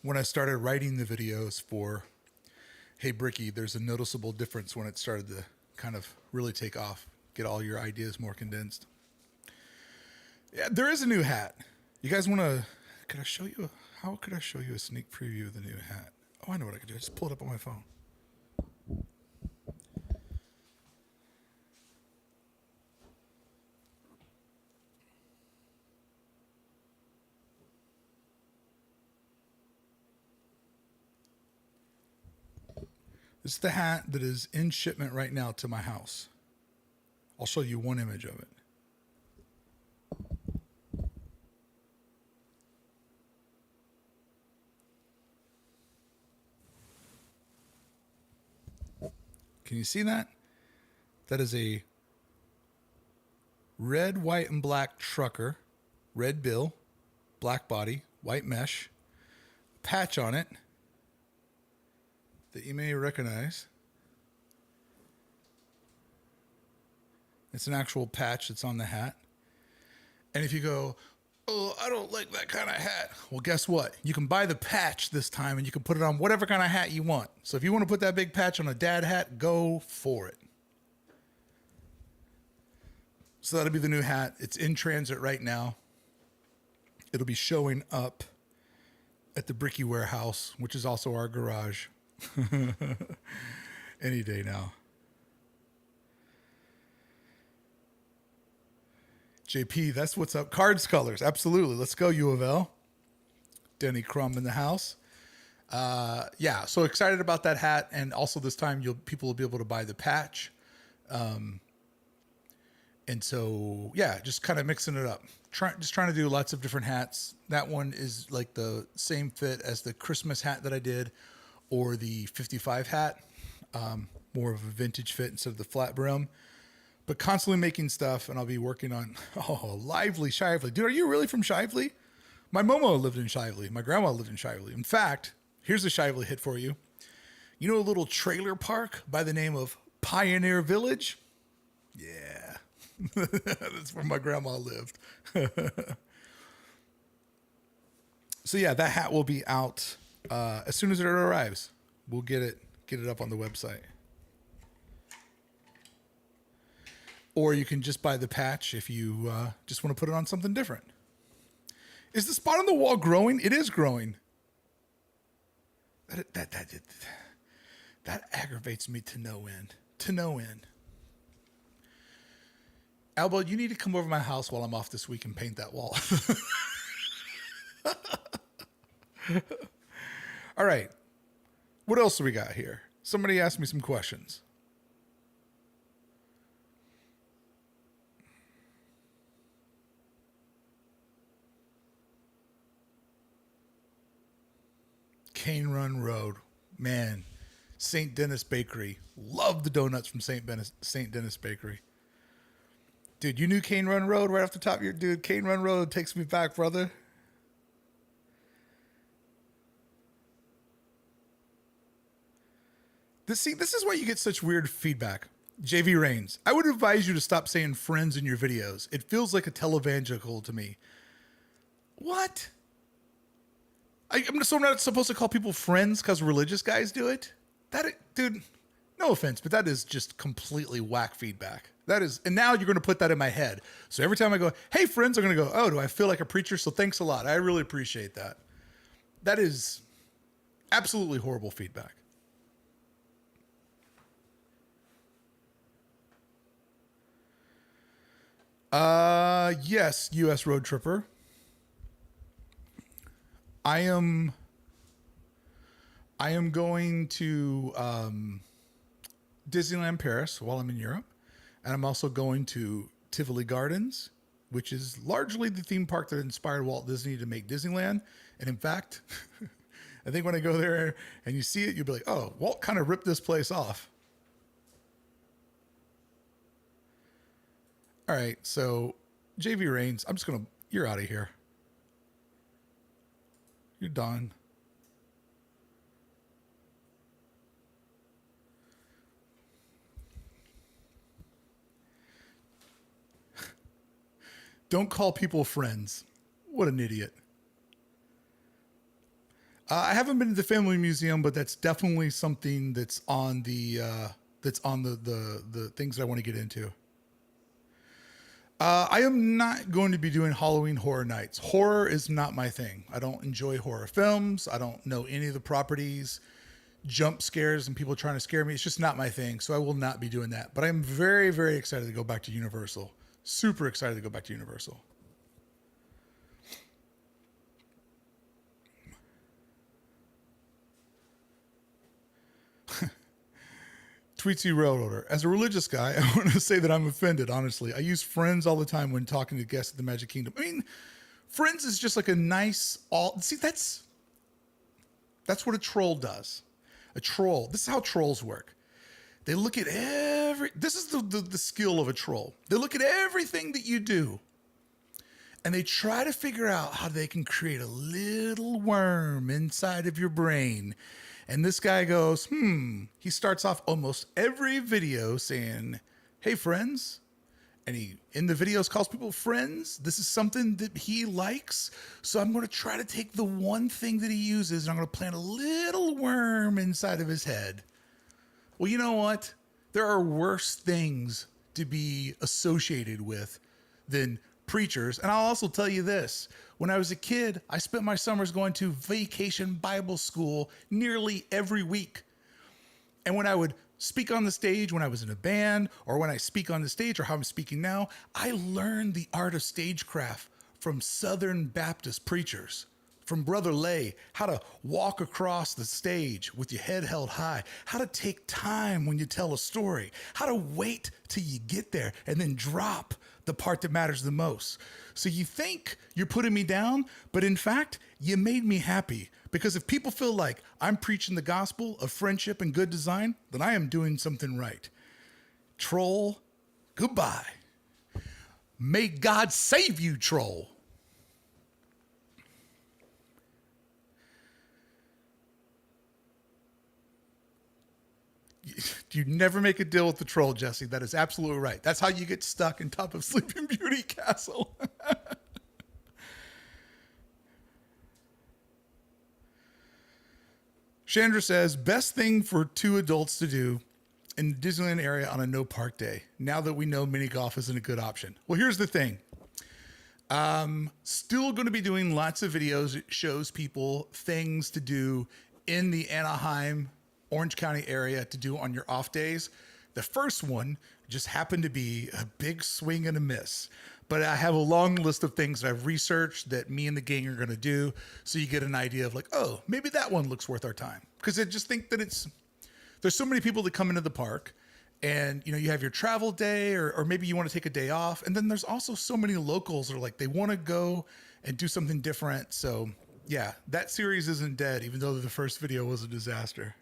When I started writing the videos for Hey Bricky, there's a noticeable difference when it started to kind of really take off. Get all your ideas more condensed. Yeah, there is a new hat. You guys want to, how could I show you a sneak preview of the new hat? Oh, I know what I could do. Just pull it up on my phone. This is the hat that is in shipment right now to my house. I'll show you one image of it. Can you see that? That is a red, white, and black trucker, red bill, black body, white mesh, patch on it that you may recognize. It's an actual patch that's on the hat. And if you go, oh, I don't like that kind of hat. Well, guess what? You can buy the patch this time and you can put it on whatever kind of hat you want. So if you want to put that big patch on a dad hat, go for it. So that'll be the new hat. It's in transit right now. It'll be showing up at the Bricky Warehouse, which is also our garage. Any day now. JP, that's what's up. Cards colors. Absolutely. Let's go, U of L. Denny Crumb in the house. Yeah, so excited about that hat. And also this time people will be able to buy the patch. And so, yeah, just kind of mixing it up. Just trying to do lots of different hats. That one is like the same fit as the Christmas hat that I did or the 55 hat. More of a vintage fit instead of the flat brim. But constantly making stuff, and I'll be working on, Lively, Shively. Dude, are you really from Shively? My Momo lived in Shively. My grandma lived in Shively. In fact, here's a Shively hit for you. You know a little trailer park by the name of Pioneer Village? Yeah. That's where my grandma lived. So yeah, that hat will be out as soon as it arrives. We'll get it up on the website. Or you can just buy the patch if you just want to put it on something different. Is the spot on the wall growing? It is growing. That aggravates me to no end. To no end. Albo, you need to come over to my house while I'm off this week and paint that wall. All right. What else do we got here? Somebody asked me some questions. Cane Run Road. Man, St. Denis Bakery. Love the donuts from St. Denis Bakery. Dude, you knew Cane Run Road right off the top of your... Dude, Cane Run Road takes me back, brother. This is why you get such weird feedback. JV Rains. I would advise you to stop saying friends in your videos. It feels like a televangelical to me. What? So I'm not supposed to call people friends because religious guys do it? Dude, no offense, but that is just completely whack feedback. That is, and now you're going to put that in my head. So every time I go, hey friends, I'm going to go, oh, do I feel like a preacher? So thanks a lot. I really appreciate that. That is absolutely horrible feedback. Yes, U.S. Road Tripper. I am going to Disneyland Paris while I'm in Europe, and I'm also going to Tivoli Gardens, which is largely the theme park that inspired Walt Disney to make Disneyland. And in fact, I think when I go there and you see it, you'll be like, oh, Walt kind of ripped this place off. All right, so JV Rains, you're out of here. You're done. Don't call people friends. What an idiot. I haven't been to the Family Museum, but that's definitely something that's on the things that I want to get into. I am not going to be doing Halloween Horror Nights. Horror is not my thing. I don't enjoy horror films. I don't know any of the properties, jump scares and people trying to scare me. It's just not my thing. So I will not be doing that. But I'm very, very excited to go back to Universal. Super excited to go back to Universal. Tweetsy Railroader. As a religious guy, I want to say that I'm offended, honestly. I use friends all the time when talking to guests at the Magic Kingdom. I mean, friends is just like a nice see, that's what a troll does. A troll. This is how trolls work. They look at this is the skill of a troll. They look at everything that you do and they try to figure out how they can create a little worm inside of your brain. And this guy goes, he starts off almost every video saying, hey, friends. And he, in the videos, calls people friends. This is something that he likes. So I'm going to try to take the one thing that he uses and I'm going to plant a little worm inside of his head. Well, you know what? There are worse things to be associated with than preachers. And I'll also tell you this. When I was a kid, I spent my summers going to vacation Bible school nearly every week. And when I would speak on the stage, when I was in a band, or when I speak on the stage, or how I'm speaking now, I learned the art of stagecraft from Southern Baptist preachers, from Brother Lay, how to walk across the stage with your head held high, how to take time when you tell a story, how to wait till you get there and then drop the part that matters the most. So you think you're putting me down, but in fact, you made me happy. Because if people feel like I'm preaching the gospel of friendship and good design, then I am doing something right. Troll, goodbye. May God save you, troll. You never make a deal with the troll, Jesse. That is absolutely right. That's how you get stuck in top of Sleeping Beauty Castle. Chandra says, best thing for two adults to do in the Disneyland area on a no park day, now that we know mini golf isn't a good option. Well, here's the thing. Still going to be doing lots of videos. It shows people things to do in the Anaheim, Orange County area to do on your off days. The first one just happened to be a big swing and a miss. But I have a long list of things that I've researched that me and the gang are going to do. So you get an idea of like, oh, maybe that one looks worth our time. Because I just think that there's so many people that come into the park and, you know, you have your travel day or maybe you want to take a day off. And then there's also so many locals that are like, they want to go and do something different. So yeah, that series isn't dead, even though the first video was a disaster.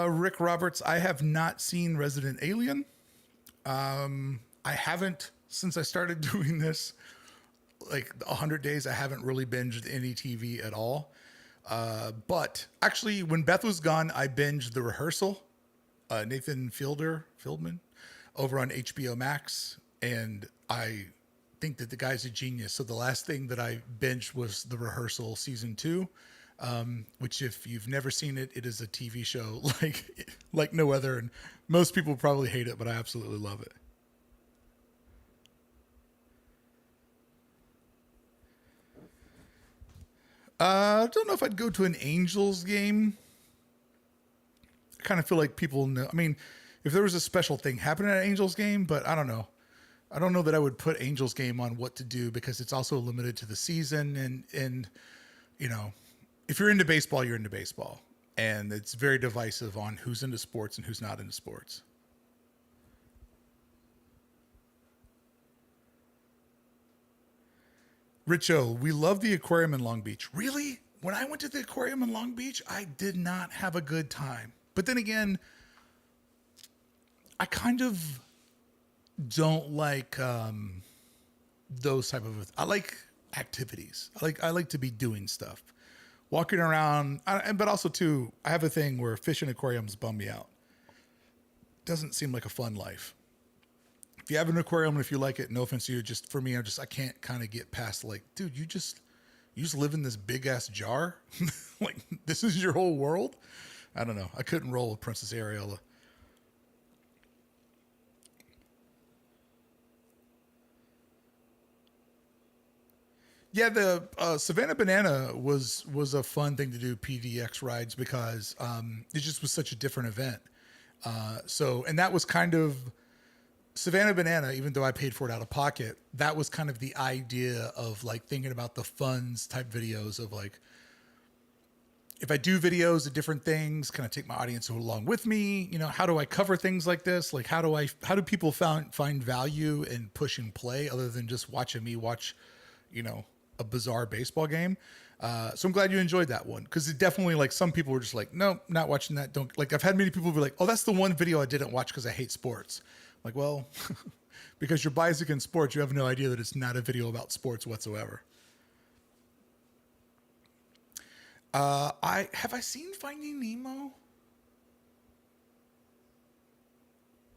Rick Roberts, I have not seen Resident Alien. I haven't, since I started doing this, like 100 days, I haven't really binged any TV at all. But actually, when Beth was gone, I binged The Rehearsal, Nathan Fieldman, over on HBO Max. And I think that the guy's a genius. So the last thing that I binged was The Rehearsal season 2. Which if you've never seen it, it is a TV show like no other. And most people probably hate it, but I absolutely love it. I don't know if I'd go to an Angels game. I kind of feel like people know. I mean, if there was a special thing happening at an Angels game, but I don't know. I don't know that I would put Angels game on what to do because it's also limited to the season and you know, if you're into baseball, you're into baseball. And it's very divisive on who's into sports and who's not into sports. Richo, we love the aquarium in Long Beach. Really? When I went to the aquarium in Long Beach, I did not have a good time. But then again, I kind of don't like those type of. I like activities. I like to be doing stuff, walking around. But also too, I have a thing where fish in aquariums bum me out. Doesn't seem like a fun life. If you have an aquarium and if you like it, no offense to you, just for me, I can't kind of get past like, dude, you just live in this big ass jar. Like this is your whole world. I don't know. I couldn't roll with Princess Ariella. Yeah, the Savannah Banana was a fun thing to do PDX rides because it just was such a different event. And that was kind of Savannah Banana, even though I paid for it out of pocket, that was kind of the idea of like thinking about the funds type videos of like, if I do videos of different things, can I take my audience along with me? You know, how do I cover things like this? Like, how do people find value in push and play other than just watching me watch, you know, a bizarre baseball game? So I'm glad you enjoyed that one. Cause it definitely like some people were just like, no, not watching that. Don't like, I've had many people be like, oh, that's the one video I didn't watch cause I hate sports. Like, well, because you're biased against sports, you have no idea that it's not a video about sports whatsoever. I seen Finding Nemo?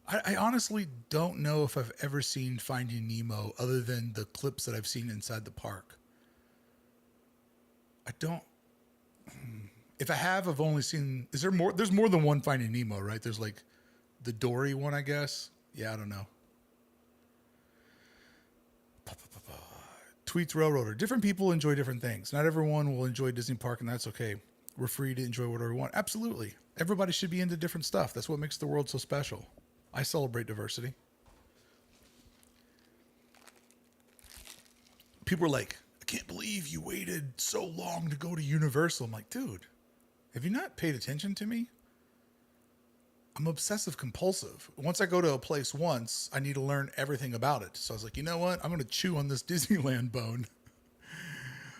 I honestly don't know if I've ever seen Finding Nemo other than the clips that I've seen inside the park. I don't. If I have, I've only seen. Is there more? There's more than one Finding Nemo, right? There's like the Dory one, I guess. Yeah, I don't know. Tweets Railroader. Different people enjoy different things. Not everyone will enjoy Disney Park, and that's okay. We're free to enjoy whatever we want. Absolutely. Everybody should be into different stuff. That's what makes the world so special. I celebrate diversity. People are like, I can't believe you waited so long to go to Universal. I'm like, dude, have you not paid attention to me? I'm obsessive compulsive. Once I go to a place once, I need to learn everything about it. So I was like, you know what? I'm going to chew on this Disneyland bone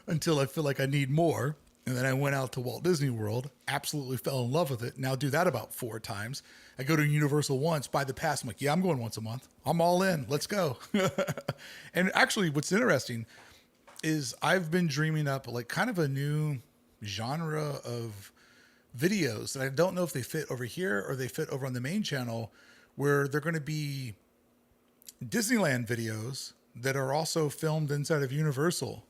until I feel like I need more. And then I went out to Walt Disney World, absolutely fell in love with it. Now do that about 4 times. I go to Universal once, buy the pass. I'm like, yeah, I'm going once a month. I'm all in. Let's go. And actually what's interesting is I've been dreaming up like kind of a new genre of videos and I don't know if they fit over here or they fit over on the main channel where they're going to be Disneyland videos that are also filmed inside of Universal,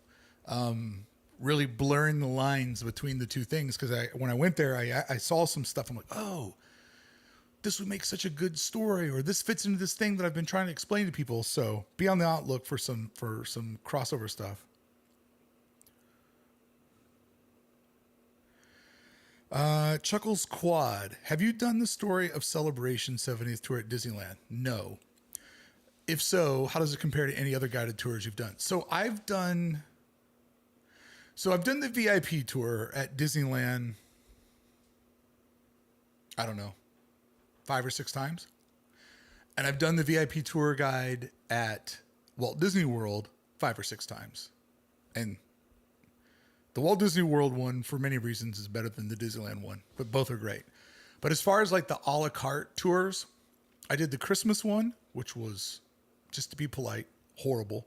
really blurring the lines between the two things. Cause when I went there, I saw some stuff. I'm like, oh, this would make such a good story, or this fits into this thing that I've been trying to explain to people. So be on the outlook for some crossover stuff. Chuckles Quad. Have you done the story of Celebration 70th tour at Disneyland? No. If so, how does it compare to any other guided tours you've done? So I've done the VIP tour at Disneyland, I don't know, 5 or 6 times. And I've done the VIP tour guide at Walt Disney World 5 or 6 times. And the Walt Disney World one, for many reasons, is better than the Disneyland one, but both are great. But as far as like the a la carte tours, I did the Christmas one, which was, just to be polite, horrible.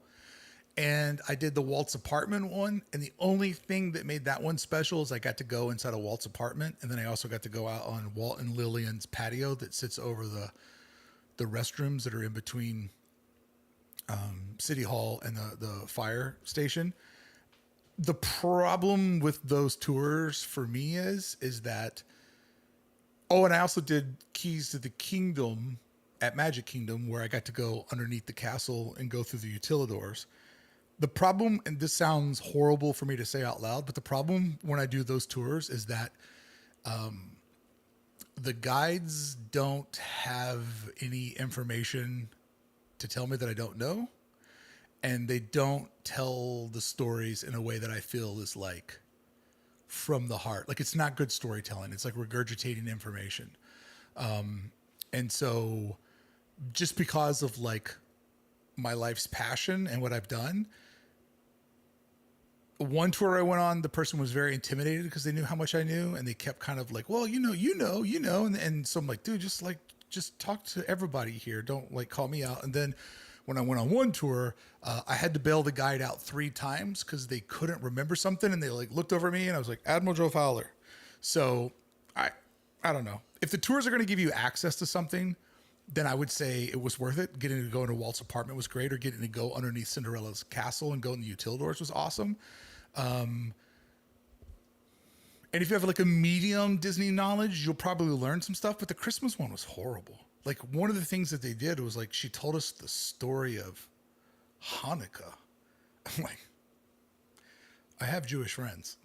And I did the Walt's apartment one. And the only thing that made that one special is I got to go inside of Walt's apartment. And then I also got to go out on Walt and Lillian's patio that sits over the restrooms that are in between City Hall and the fire station. The problem with those tours for me is that, oh, and I also did Keys to the Kingdom at Magic Kingdom, where I got to go underneath the castle and go through the utilidors. The problem, and this sounds horrible for me to say out loud, but the problem when I do those tours is that the guides don't have any information to tell me that I don't know. And they don't tell the stories in a way that I feel is like from the heart. Like, it's not good storytelling. It's like regurgitating information. And so just because of like my life's passion and what I've done, one tour I went on, the person was very intimidated because they knew how much I knew. And they kept kind of like, well, you know. And so I'm like, dude, just talk to everybody here. Don't like call me out. And then when I went on one tour, I had to bail the guide out 3 times because they couldn't remember something. And they like looked over at me and I was like, Admiral Joe Fowler. So I don't know. If the tours are going to give you access to something, then I would say it was worth it. Getting to go into Walt's apartment was great, or getting to go underneath Cinderella's castle and go in the utilidors was awesome. And if you have like a medium Disney knowledge, you'll probably learn some stuff, but the Christmas one was horrible. Like, one of the things that they did was like, she told us the story of Hanukkah. I'm like, I have Jewish friends.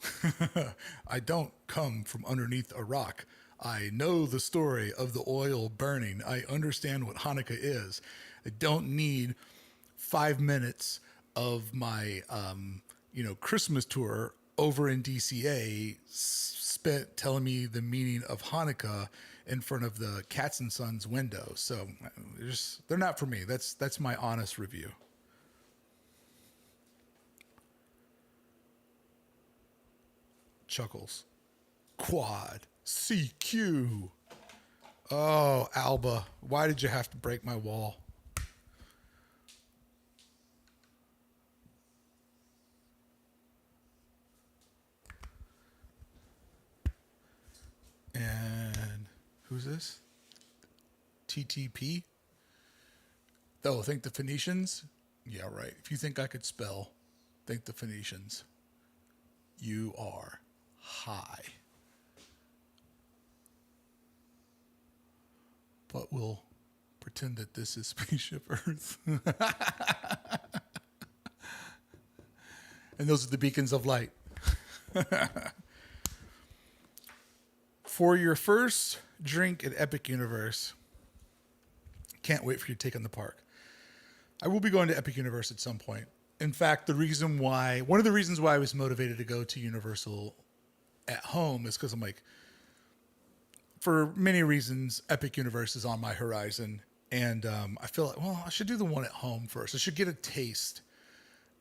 I don't come from underneath a rock. I know the story of the oil burning. I understand what Hanukkah is. I don't need 5 minutes of my, Christmas tour over in DCA spent telling me the meaning of Hanukkah in front of the Cats and Sons window. So they're not for me. That's my honest review. Chuckles. Quad. CQ. Oh, Alba. Why did you have to break my wall? And who's this? TTP? Oh, think the Phoenicians? Yeah, right. If you think I could spell, think the Phoenicians. You are high. But we'll pretend that this is Spaceship Earth. And those are the beacons of light. For your first drink at Epic Universe, can't wait for you to take on the park. I will be going to Epic Universe at some point. In fact, one of the reasons why I was motivated to go to Universal at home is because I'm like, for many reasons, Epic Universe is on my horizon. And I feel like, well, I should do the one at home first. I should get a taste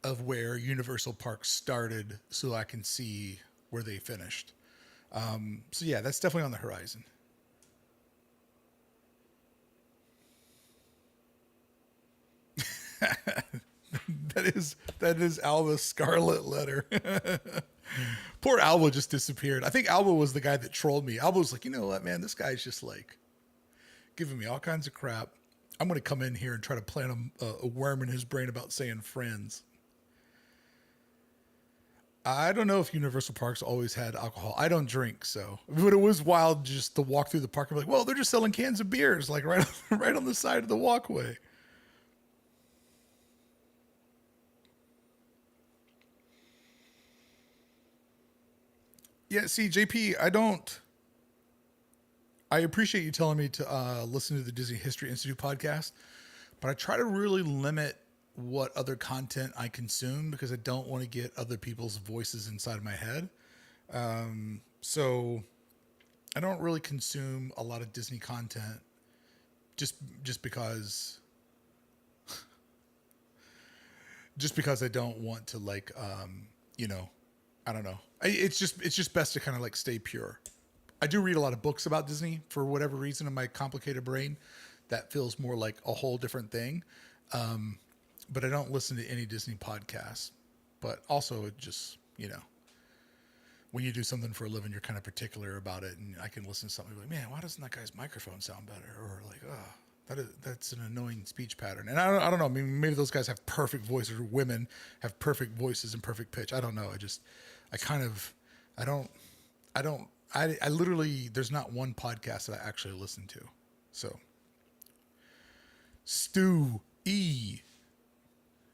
of where Universal Park started so I can see where they finished. So yeah, that's definitely on the horizon. that is Alba's scarlet letter. Poor Alba just disappeared. I think Alba was the guy that trolled me. Alba was like, you know what, man, this guy's just like giving me all kinds of crap. I'm going to come in here and try to plant a worm in his brain about saying friends. I don't know if Universal Parks always had alcohol. I don't drink, so but it was wild just to walk through the park and be like, well, they're just selling cans of beers like right right on the side of the walkway. Yeah, see, JP, I appreciate you telling me to listen to the Disney History Institute podcast, but I try to really limit what other content I consume because I don't want to get other people's voices inside of my head. So I don't really consume a lot of Disney content just just because just because I don't want to like you know, I don't know. It's just best to kind of like stay pure. I do read a lot of books about Disney for whatever reason in my complicated brain. That feels more like a whole different thing. But I don't listen to any Disney podcasts. But also, it just, when you do something for a living, you're kind of particular about it. And I can listen to something like, man, why doesn't that guy's microphone sound better? Or like, oh, that's an annoying speech pattern. And I don't know. Maybe those guys have perfect voices, or women have perfect voices and perfect pitch. I don't know. I kind of, I don't, I literally, there's not one podcast that I actually listen to. So, Stu E,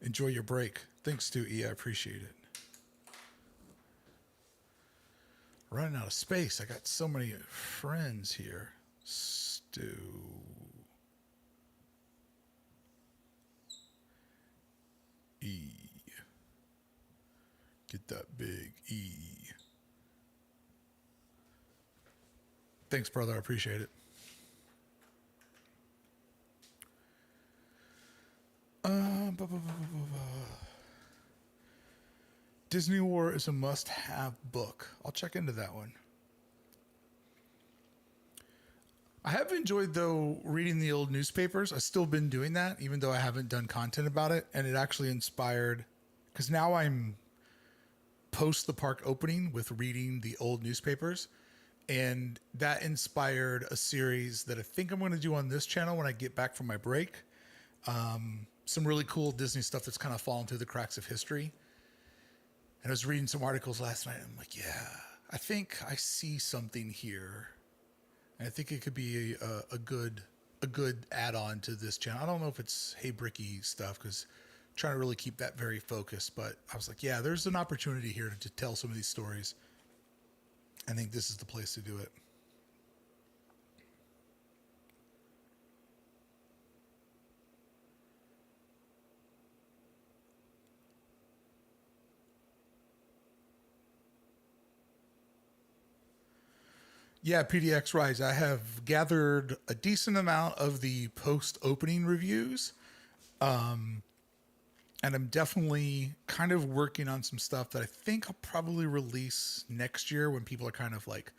enjoy your break. Thanks, Stu E. I appreciate it. Running out of space. I got so many friends here. Stu E. Get that big E. Thanks, brother. I appreciate it. Disney War is a must-have book. I'll check into that one. I have enjoyed, though, reading the old newspapers. I've still been doing that, even though I haven't done content about it. And it actually inspired, because now I'm post the park opening with reading the old newspapers. And that inspired a series that I think I'm going to do on this channel when I get back from my break. Some really cool Disney stuff that's kind of fallen through the cracks of history. And I was reading some articles last night. And I'm like, yeah, I think I see something here. And I think it could be a good add-on to this channel. I don't know if it's Hey Bricky stuff because I'm trying to really keep that very focused. But I was like, yeah, there's an opportunity here to tell some of these stories. I think this is the place to do it. Yeah, PDX Rise. I have gathered a decent amount of the post-opening reviews. And I'm definitely kind of working on some stuff that I think I'll probably release next year when people are kind of like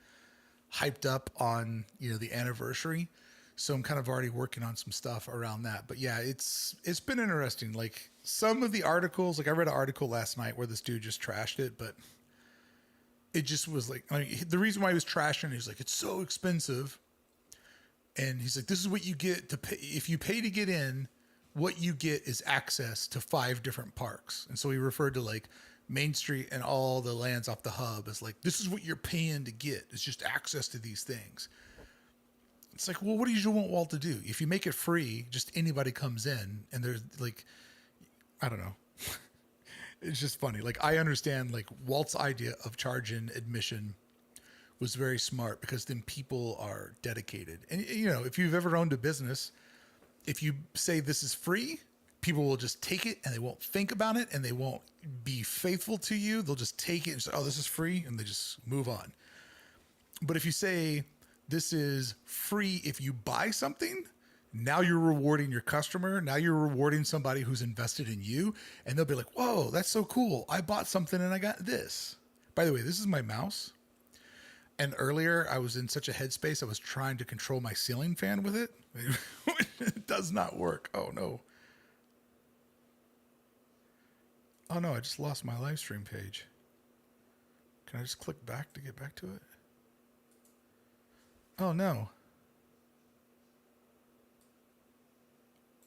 hyped up on, the anniversary. So I'm kind of already working on some stuff around that. But yeah, it's been interesting. Like some of the articles, like I read an article last night where this dude just trashed it, but it just was like, the reason why he was trashing, he's like, it's so expensive. And he's like, this is what you get to pay. If you pay to get in, what you get is access to 5 different parks. And so he referred to like Main Street and all the lands off the hub as like, this is what you're paying to get. It's just access to these things. It's like, well, what do you want Walt to do? If you make it free, just anybody comes in and there's like, I don't know. It's just funny. Like I understand like Walt's idea of charging admission was very smart because then people are dedicated. And if you've ever owned a business, if you say this is free, people will just take it and they won't think about it and they won't be faithful to you. They'll just take it and say, oh, this is free. And they just move on. But if you say this is free if you buy something, now you're rewarding your customer. Now you're rewarding somebody who's invested in you. And they'll be like, whoa, that's so cool. I bought something and I got this. By the way, this is my mouse. And earlier I was in such a headspace. I was trying to control my ceiling fan with it. It does not work. Oh no. Oh no, I just lost my live stream page. Can I just click back to get back to it? Oh no.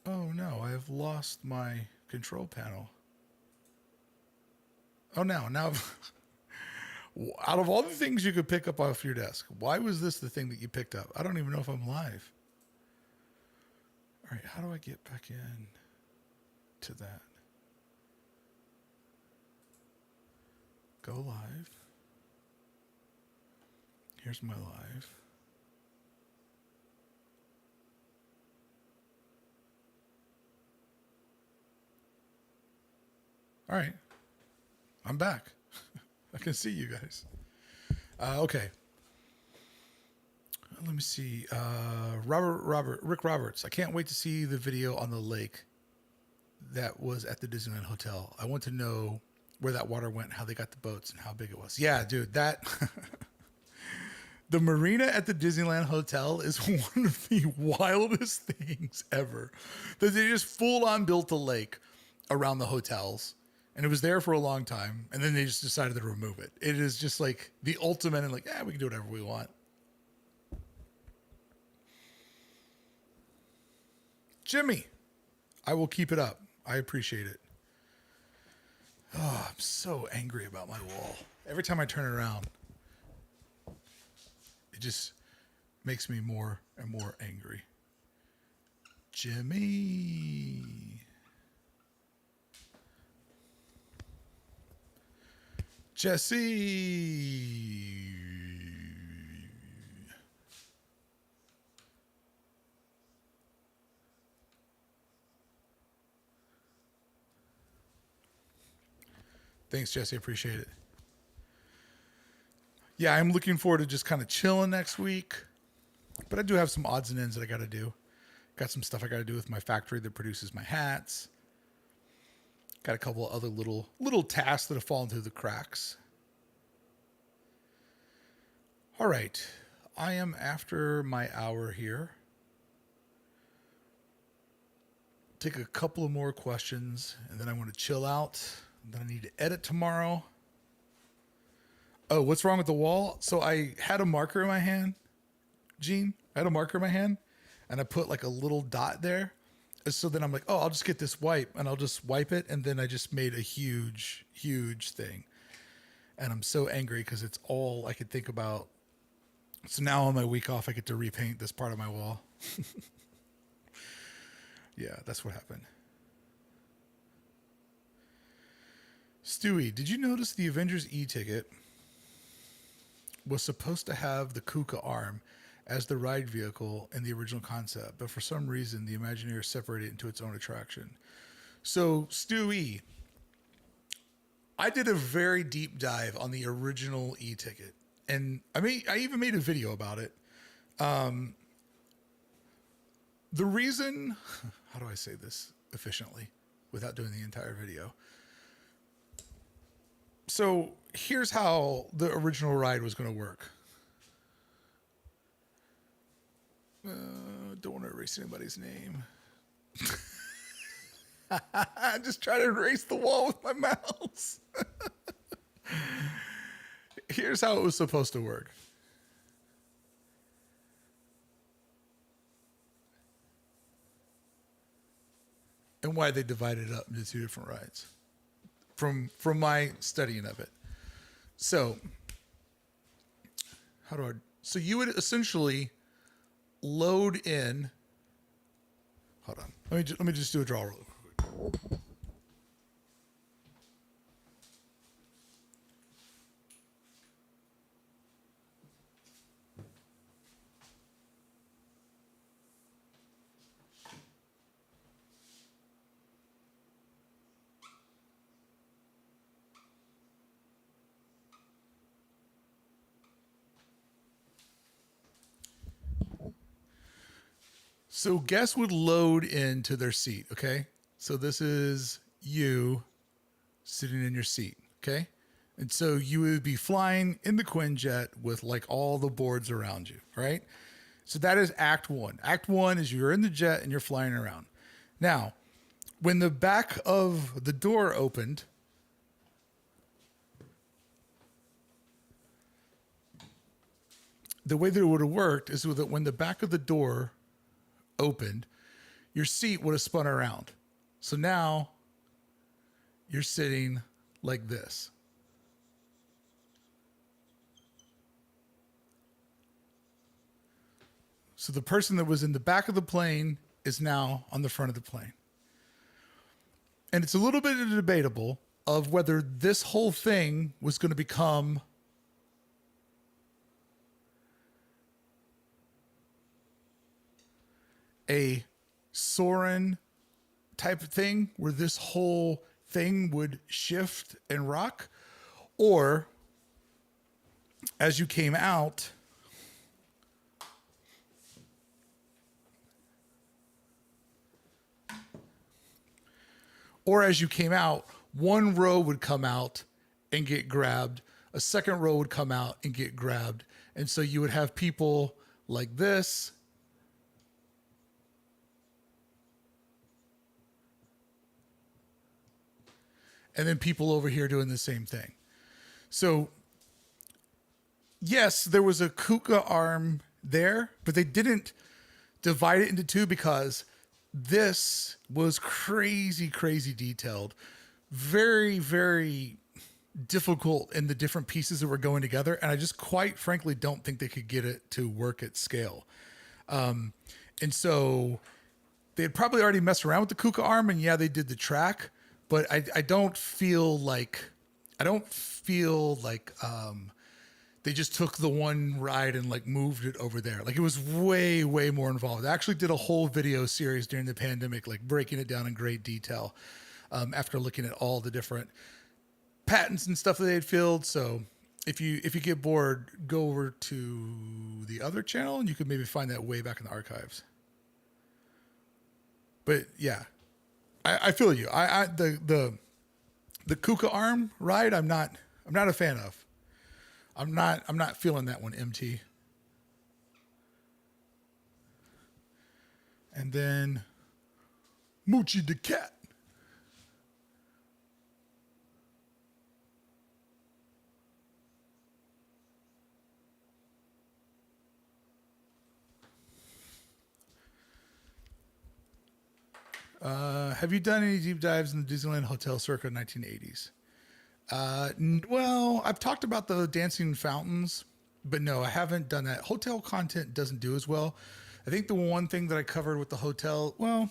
Oh no, I have lost my control panel. Oh, now, out of all the things you could pick up off your desk, why was this the thing that you picked up? I don't even know if I'm live. All right, how do I get back in to that? Go live. Here's my live. All right. I'm back. I can see you guys. Okay. Let me see. Rick Roberts. I can't wait to see the video on the lake that was at the Disneyland Hotel. I want to know where that water went, how they got the boats, and how big it was. Yeah, dude, that the marina at the Disneyland Hotel is one of the wildest things ever. That they just full on built a lake around the hotels. And it was there for a long time. And then they just decided to remove it. It is just like the ultimate and like, we can do whatever we want. Jimmy, I will keep it up. I appreciate it. Oh, I'm so angry about my wall. Every time I turn it around, it just makes me more and more angry. Jimmy. Jesse. Thanks, Jesse. Appreciate it. Yeah, I'm looking forward to just kind of chilling next week. But I do have some odds and ends that I got to do. Got some stuff I got to do with my factory that produces my hats. Got a couple of other little tasks that have fallen through the cracks. All right. I am after my hour here. Take a couple of more questions, and then I want to chill out. Then I need to edit tomorrow. Oh, what's wrong with the wall? So I had a marker in my hand, Gene. I had a marker in my hand, and I put like a little dot there. So then I'm like, I'll just get this wipe, and I'll just wipe it. And then I just made a huge, huge thing. And I'm so angry because it's all I could think about. So now on my week off, I get to repaint this part of my wall. Yeah, that's what happened. Stewie, did you notice the Avengers e-ticket was supposed to have the Kuka arm as the ride vehicle in the original concept, but for some reason the Imagineer separated it into its own attraction. So, Stewie, I did a very deep dive on the original e-ticket, and I even made a video about it. The reason, how do I say this efficiently without doing the entire video? So here's how the original ride was going to work. Don't want to erase anybody's name. I just try to erase the wall with my mouse. Here's how it was supposed to work. And why they divided it up into two different rides. From my studying of it. So so you would essentially load in. Hold on. Let me just do a draw real quick. So guests would load into their seat, okay? So this is you sitting in your seat, okay? And so you would be flying in the Quinjet with like all the boards around you, right? So that is Act 1. Act 1 is you're in the jet and you're flying around. Now, when the back of the door opened, the way that it would have worked is that when the back of the door opened, your seat would have spun around. So now you're sitting like this. So the person that was in the back of the plane is now on the front of the plane. And it's a little bit debatable of whether this whole thing was going to become a Soren type of thing where this whole thing would shift and rock, or as you came out, one row would come out and get grabbed, a second row would come out and get grabbed, and so you would have people like this, and then people over here doing the same thing. So, yes, there was a Kuka arm there, but they didn't divide it into two because this was crazy, crazy detailed. Very, very difficult in the different pieces that were going together. And I just quite frankly don't think they could get it to work at scale. And so they had probably already messed around with the Kuka arm, and yeah, they did the track. But I don't feel like they just took the one ride and like moved it over there. Like it was way, way more involved. I actually did a whole video series during the pandemic, like breaking it down in great detail after looking at all the different patents and stuff that they had filled. So if you get bored, go over to the other channel and you can maybe find that way back in the archives. But yeah. I feel you. The Kuka arm ride, I'm not a fan of. I'm not feeling that one, MT. And then Moochie the cat. Have you done any deep dives in the Disneyland Hotel circa 1980s? Well, I've talked about the dancing fountains, but no, I haven't done that. Hotel content doesn't do as well. I think the one thing that I covered with the hotel, well,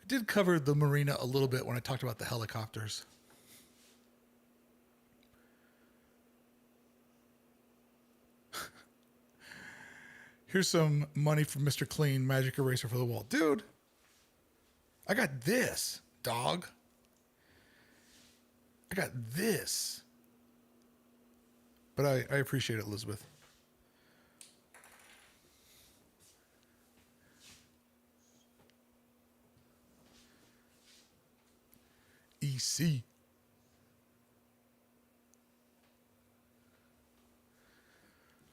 I did cover the marina a little bit when I talked about the helicopters. Here's some money from Mr. Clean, Magic Eraser for the wall. Dude, I got this, dog. I got this. But I appreciate it, Elizabeth. EC.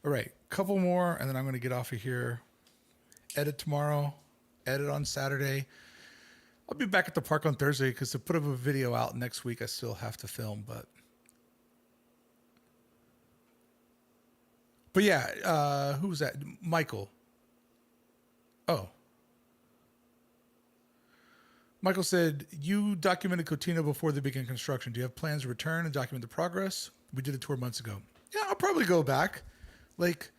All right, couple more, and then I'm going to get off of here. Edit tomorrow, edit on Saturday. I'll be back at the park on Thursday because to put up a video out next week, I still have to film. But yeah, who was that? Michael. Oh. Michael said, you documented Cotino before they began construction. Do you have plans to return and document the progress? We did a tour months ago. Yeah, I'll probably go back. Like,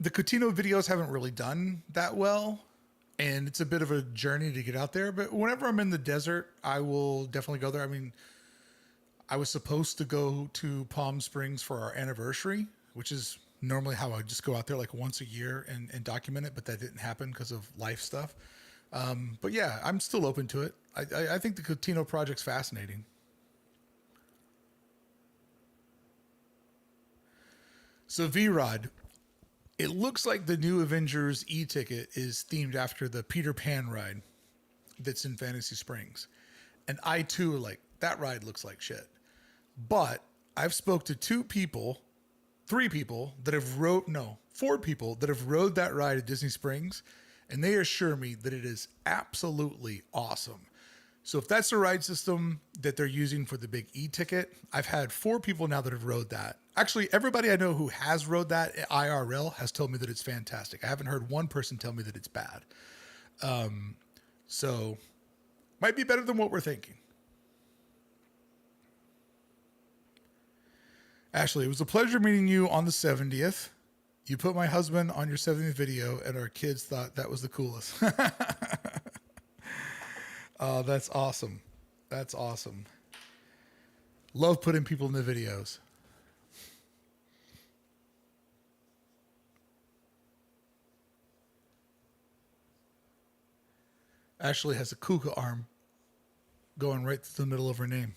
the Cotino videos haven't really done that well. And it's a bit of a journey to get out there. But whenever I'm in the desert, I will definitely go there. I mean, I was supposed to go to Palm Springs for our anniversary, which is normally how I just go out there like once a year and document it. But that didn't happen because of life stuff. But yeah, I'm still open to it. I think the Cotino project's fascinating. So V-Rod, it looks like the new Avengers e-ticket is themed after the Peter Pan ride that's in Fantasy Springs. And I too, like, that ride looks like shit. But I've spoke to four people that have rode that ride at Disney Springs, and they assure me that it is absolutely awesome. So if that's the ride system that they're using for the big e-ticket, I've had 4 people now that have rode that. Actually, everybody I know who has rode that IRL has told me that it's fantastic. I haven't heard one person tell me that it's bad. So might be better than what we're thinking. Ashley, it was a pleasure meeting you on the 70th. You put my husband on your 70th video, and our kids thought that was the coolest. Oh, that's awesome. That's awesome. Love putting people in the videos. Ashley has a kuka arm going right through the middle of her name.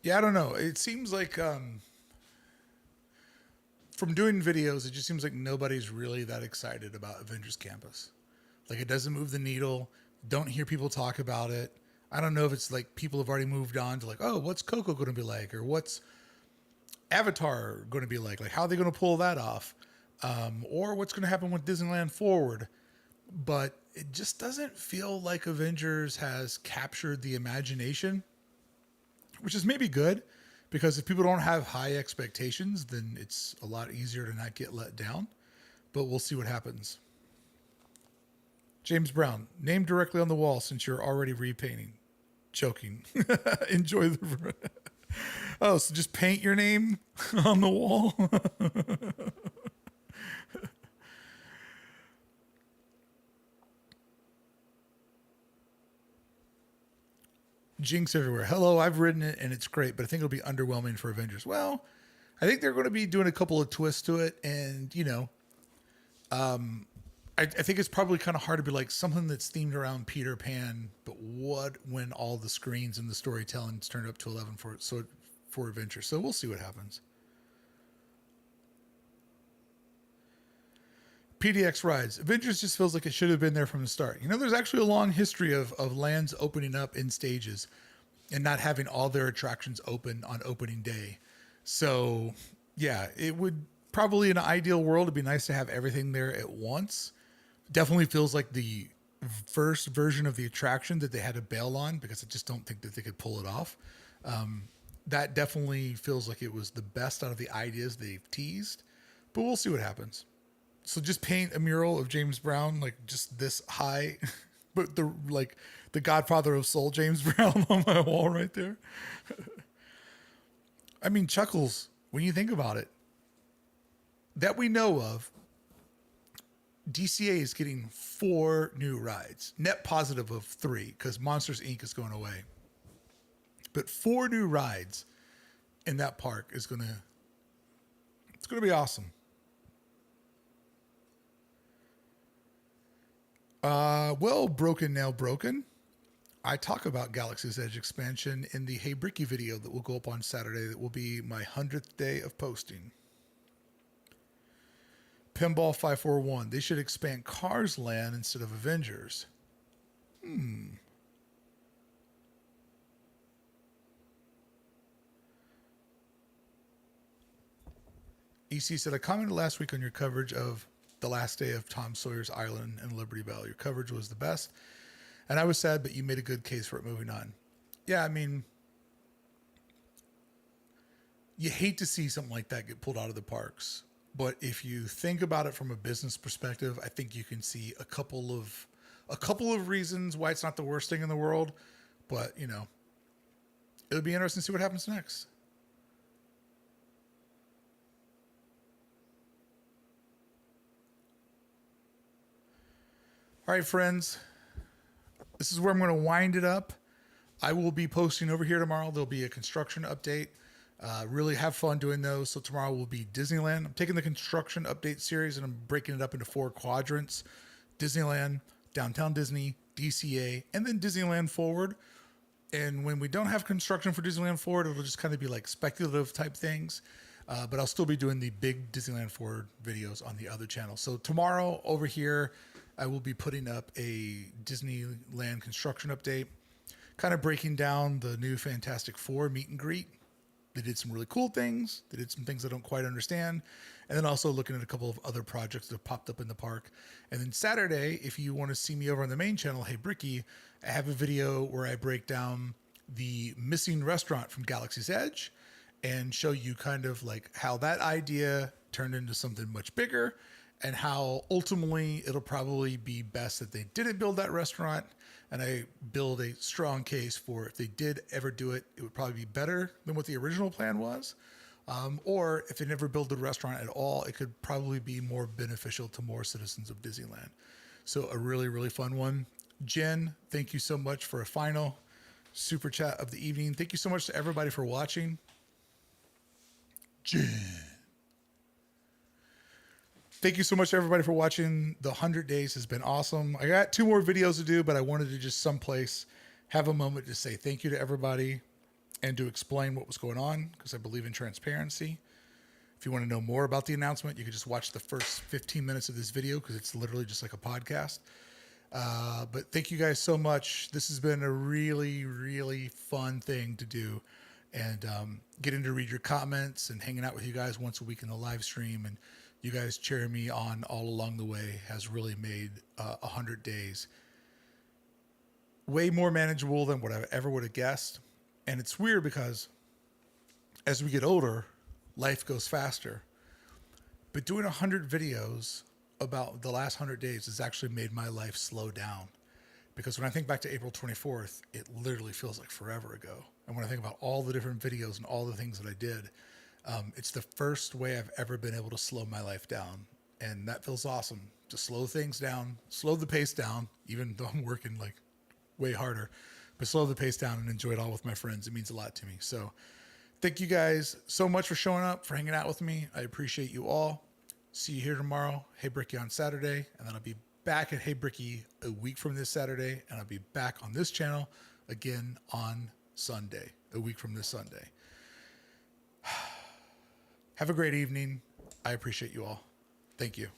Yeah, I don't know. It seems like from doing videos, it just seems like nobody's really that excited about Avengers Campus. Like it doesn't move the needle. Don't hear people talk about it. I don't know if it's like people have already moved on to like, oh, what's Coco going to be like, or what's Avatar going to be like? Like how are they going to pull that off, or what's going to happen with Disneyland Forward? But it just doesn't feel like Avengers has captured the imagination, which is maybe good because if people don't have high expectations, then it's a lot easier to not get let down. But we'll see what happens. James Brown, name directly on the wall since you're already repainting. Joking. Enjoy the. Oh, so just paint your name on the wall? Jinx everywhere. Hello, I've written it and it's great, but I think it'll be underwhelming for Avengers. Well, I think they're going to be doing a couple of twists to it, and I think it's probably kind of hard to be like something that's themed around Peter Pan, but what when all the screens and the storytelling's turned up to 11 for Avengers. So we'll see what happens. PDX rides. Avengers just feels like it should have been there from the start. There's actually a long history of lands opening up in stages and not having all their attractions open on opening day. So, yeah, it would probably in an ideal world, it'd be nice to have everything there at once. Definitely feels like the first version of the attraction that they had to bail on because I just don't think that they could pull it off. That definitely feels like it was the best out of the ideas they've teased, but we'll see what happens. So just paint a mural of James Brown, like just this high, but the Godfather of Soul, James Brown on my wall right there. I mean, chuckles when you think about it. That we know of, DCA is getting 4 new rides, net positive of 3 because Monsters Inc. is going away. But 4 new rides in that park it's gonna be awesome. Well, Broken Now Broken. I talk about Galaxy's Edge expansion in the Hey Bricky video that will go up on Saturday. That will be my 100th day of posting. Pinball 541. They should expand Cars Land instead of Avengers. EC said, I commented last week on your coverage of the last day of Tom Sawyer's Island and Liberty Bell. Your coverage was the best. And I was sad, but you made a good case for it moving on. Yeah, I mean, you hate to see something like that get pulled out of the parks. But if you think about it from a business perspective, I think you can see a couple of reasons why it's not the worst thing in the world. But, it'll be interesting to see what happens next. All right, friends, this is where I'm going to wind it up. I will be posting over here tomorrow. There'll be a construction update. Really have fun doing those. So tomorrow will be Disneyland. I'm taking the construction update series and I'm breaking it up into 4 quadrants. Disneyland, Downtown Disney, DCA, and then Disneyland Forward. And when we don't have construction for Disneyland Forward, it'll just kind of be like speculative type things. But I'll still be doing the big Disneyland Forward videos on the other channel. So tomorrow over here, I will be putting up a Disneyland construction update, kind of breaking down the new Fantastic Four meet and greet. They did some really cool things. They did some things I don't quite understand. And then also looking at a couple of other projects that have popped up in the park. And then Saturday, if you want to see me over on the main channel, Hey Bricky, I have a video where I break down the missing restaurant from Galaxy's Edge. and show you kind of like how that idea turned into something much bigger, and how ultimately it'll probably be best that they didn't build that restaurant. And I build a strong case for if they did ever do it, it would probably be better than what the original plan was. Or if they never build the restaurant at all, it could probably be more beneficial to more citizens of Disneyland. So a really, really fun one. Jen, thank you so much for a final super chat of the evening. Thank you so much to everybody for watching. Jen. Thank you so much to everybody for watching. The 100 days has been awesome. I got 2 more videos to do, but I wanted to just someplace have a moment to say thank you to everybody and to explain what was going on, because I believe in transparency. If you want to know more about the announcement, you can just watch the first 15 minutes of this video, because it's literally just like a podcast. But thank you guys so much. This has been a really, really fun thing to do, and getting to read your comments and hanging out with you guys once a week in the live stream, and you guys cheering me on all along the way has really made 100 days way more manageable than what I ever would have guessed. And it's weird because as we get older, life goes faster. But doing 100 videos about the last 100 days has actually made my life slow down. Because when I think back to April 24th, it literally feels like forever ago. And when I think about all the different videos and all the things that I did, it's the first way I've ever been able to slow my life down. And that feels awesome, to slow things down, slow the pace down, even though I'm working like way harder, but slow the pace down and enjoy it all with my friends. It means a lot to me. So thank you guys so much for showing up, for hanging out with me. I appreciate you all. See you here tomorrow. Hey Bricky on Saturday. And then I'll be back at Hey Bricky a week from this Saturday. And I'll be back on this channel again on Sunday, a week from this Sunday. Have a great evening. I appreciate you all. Thank you.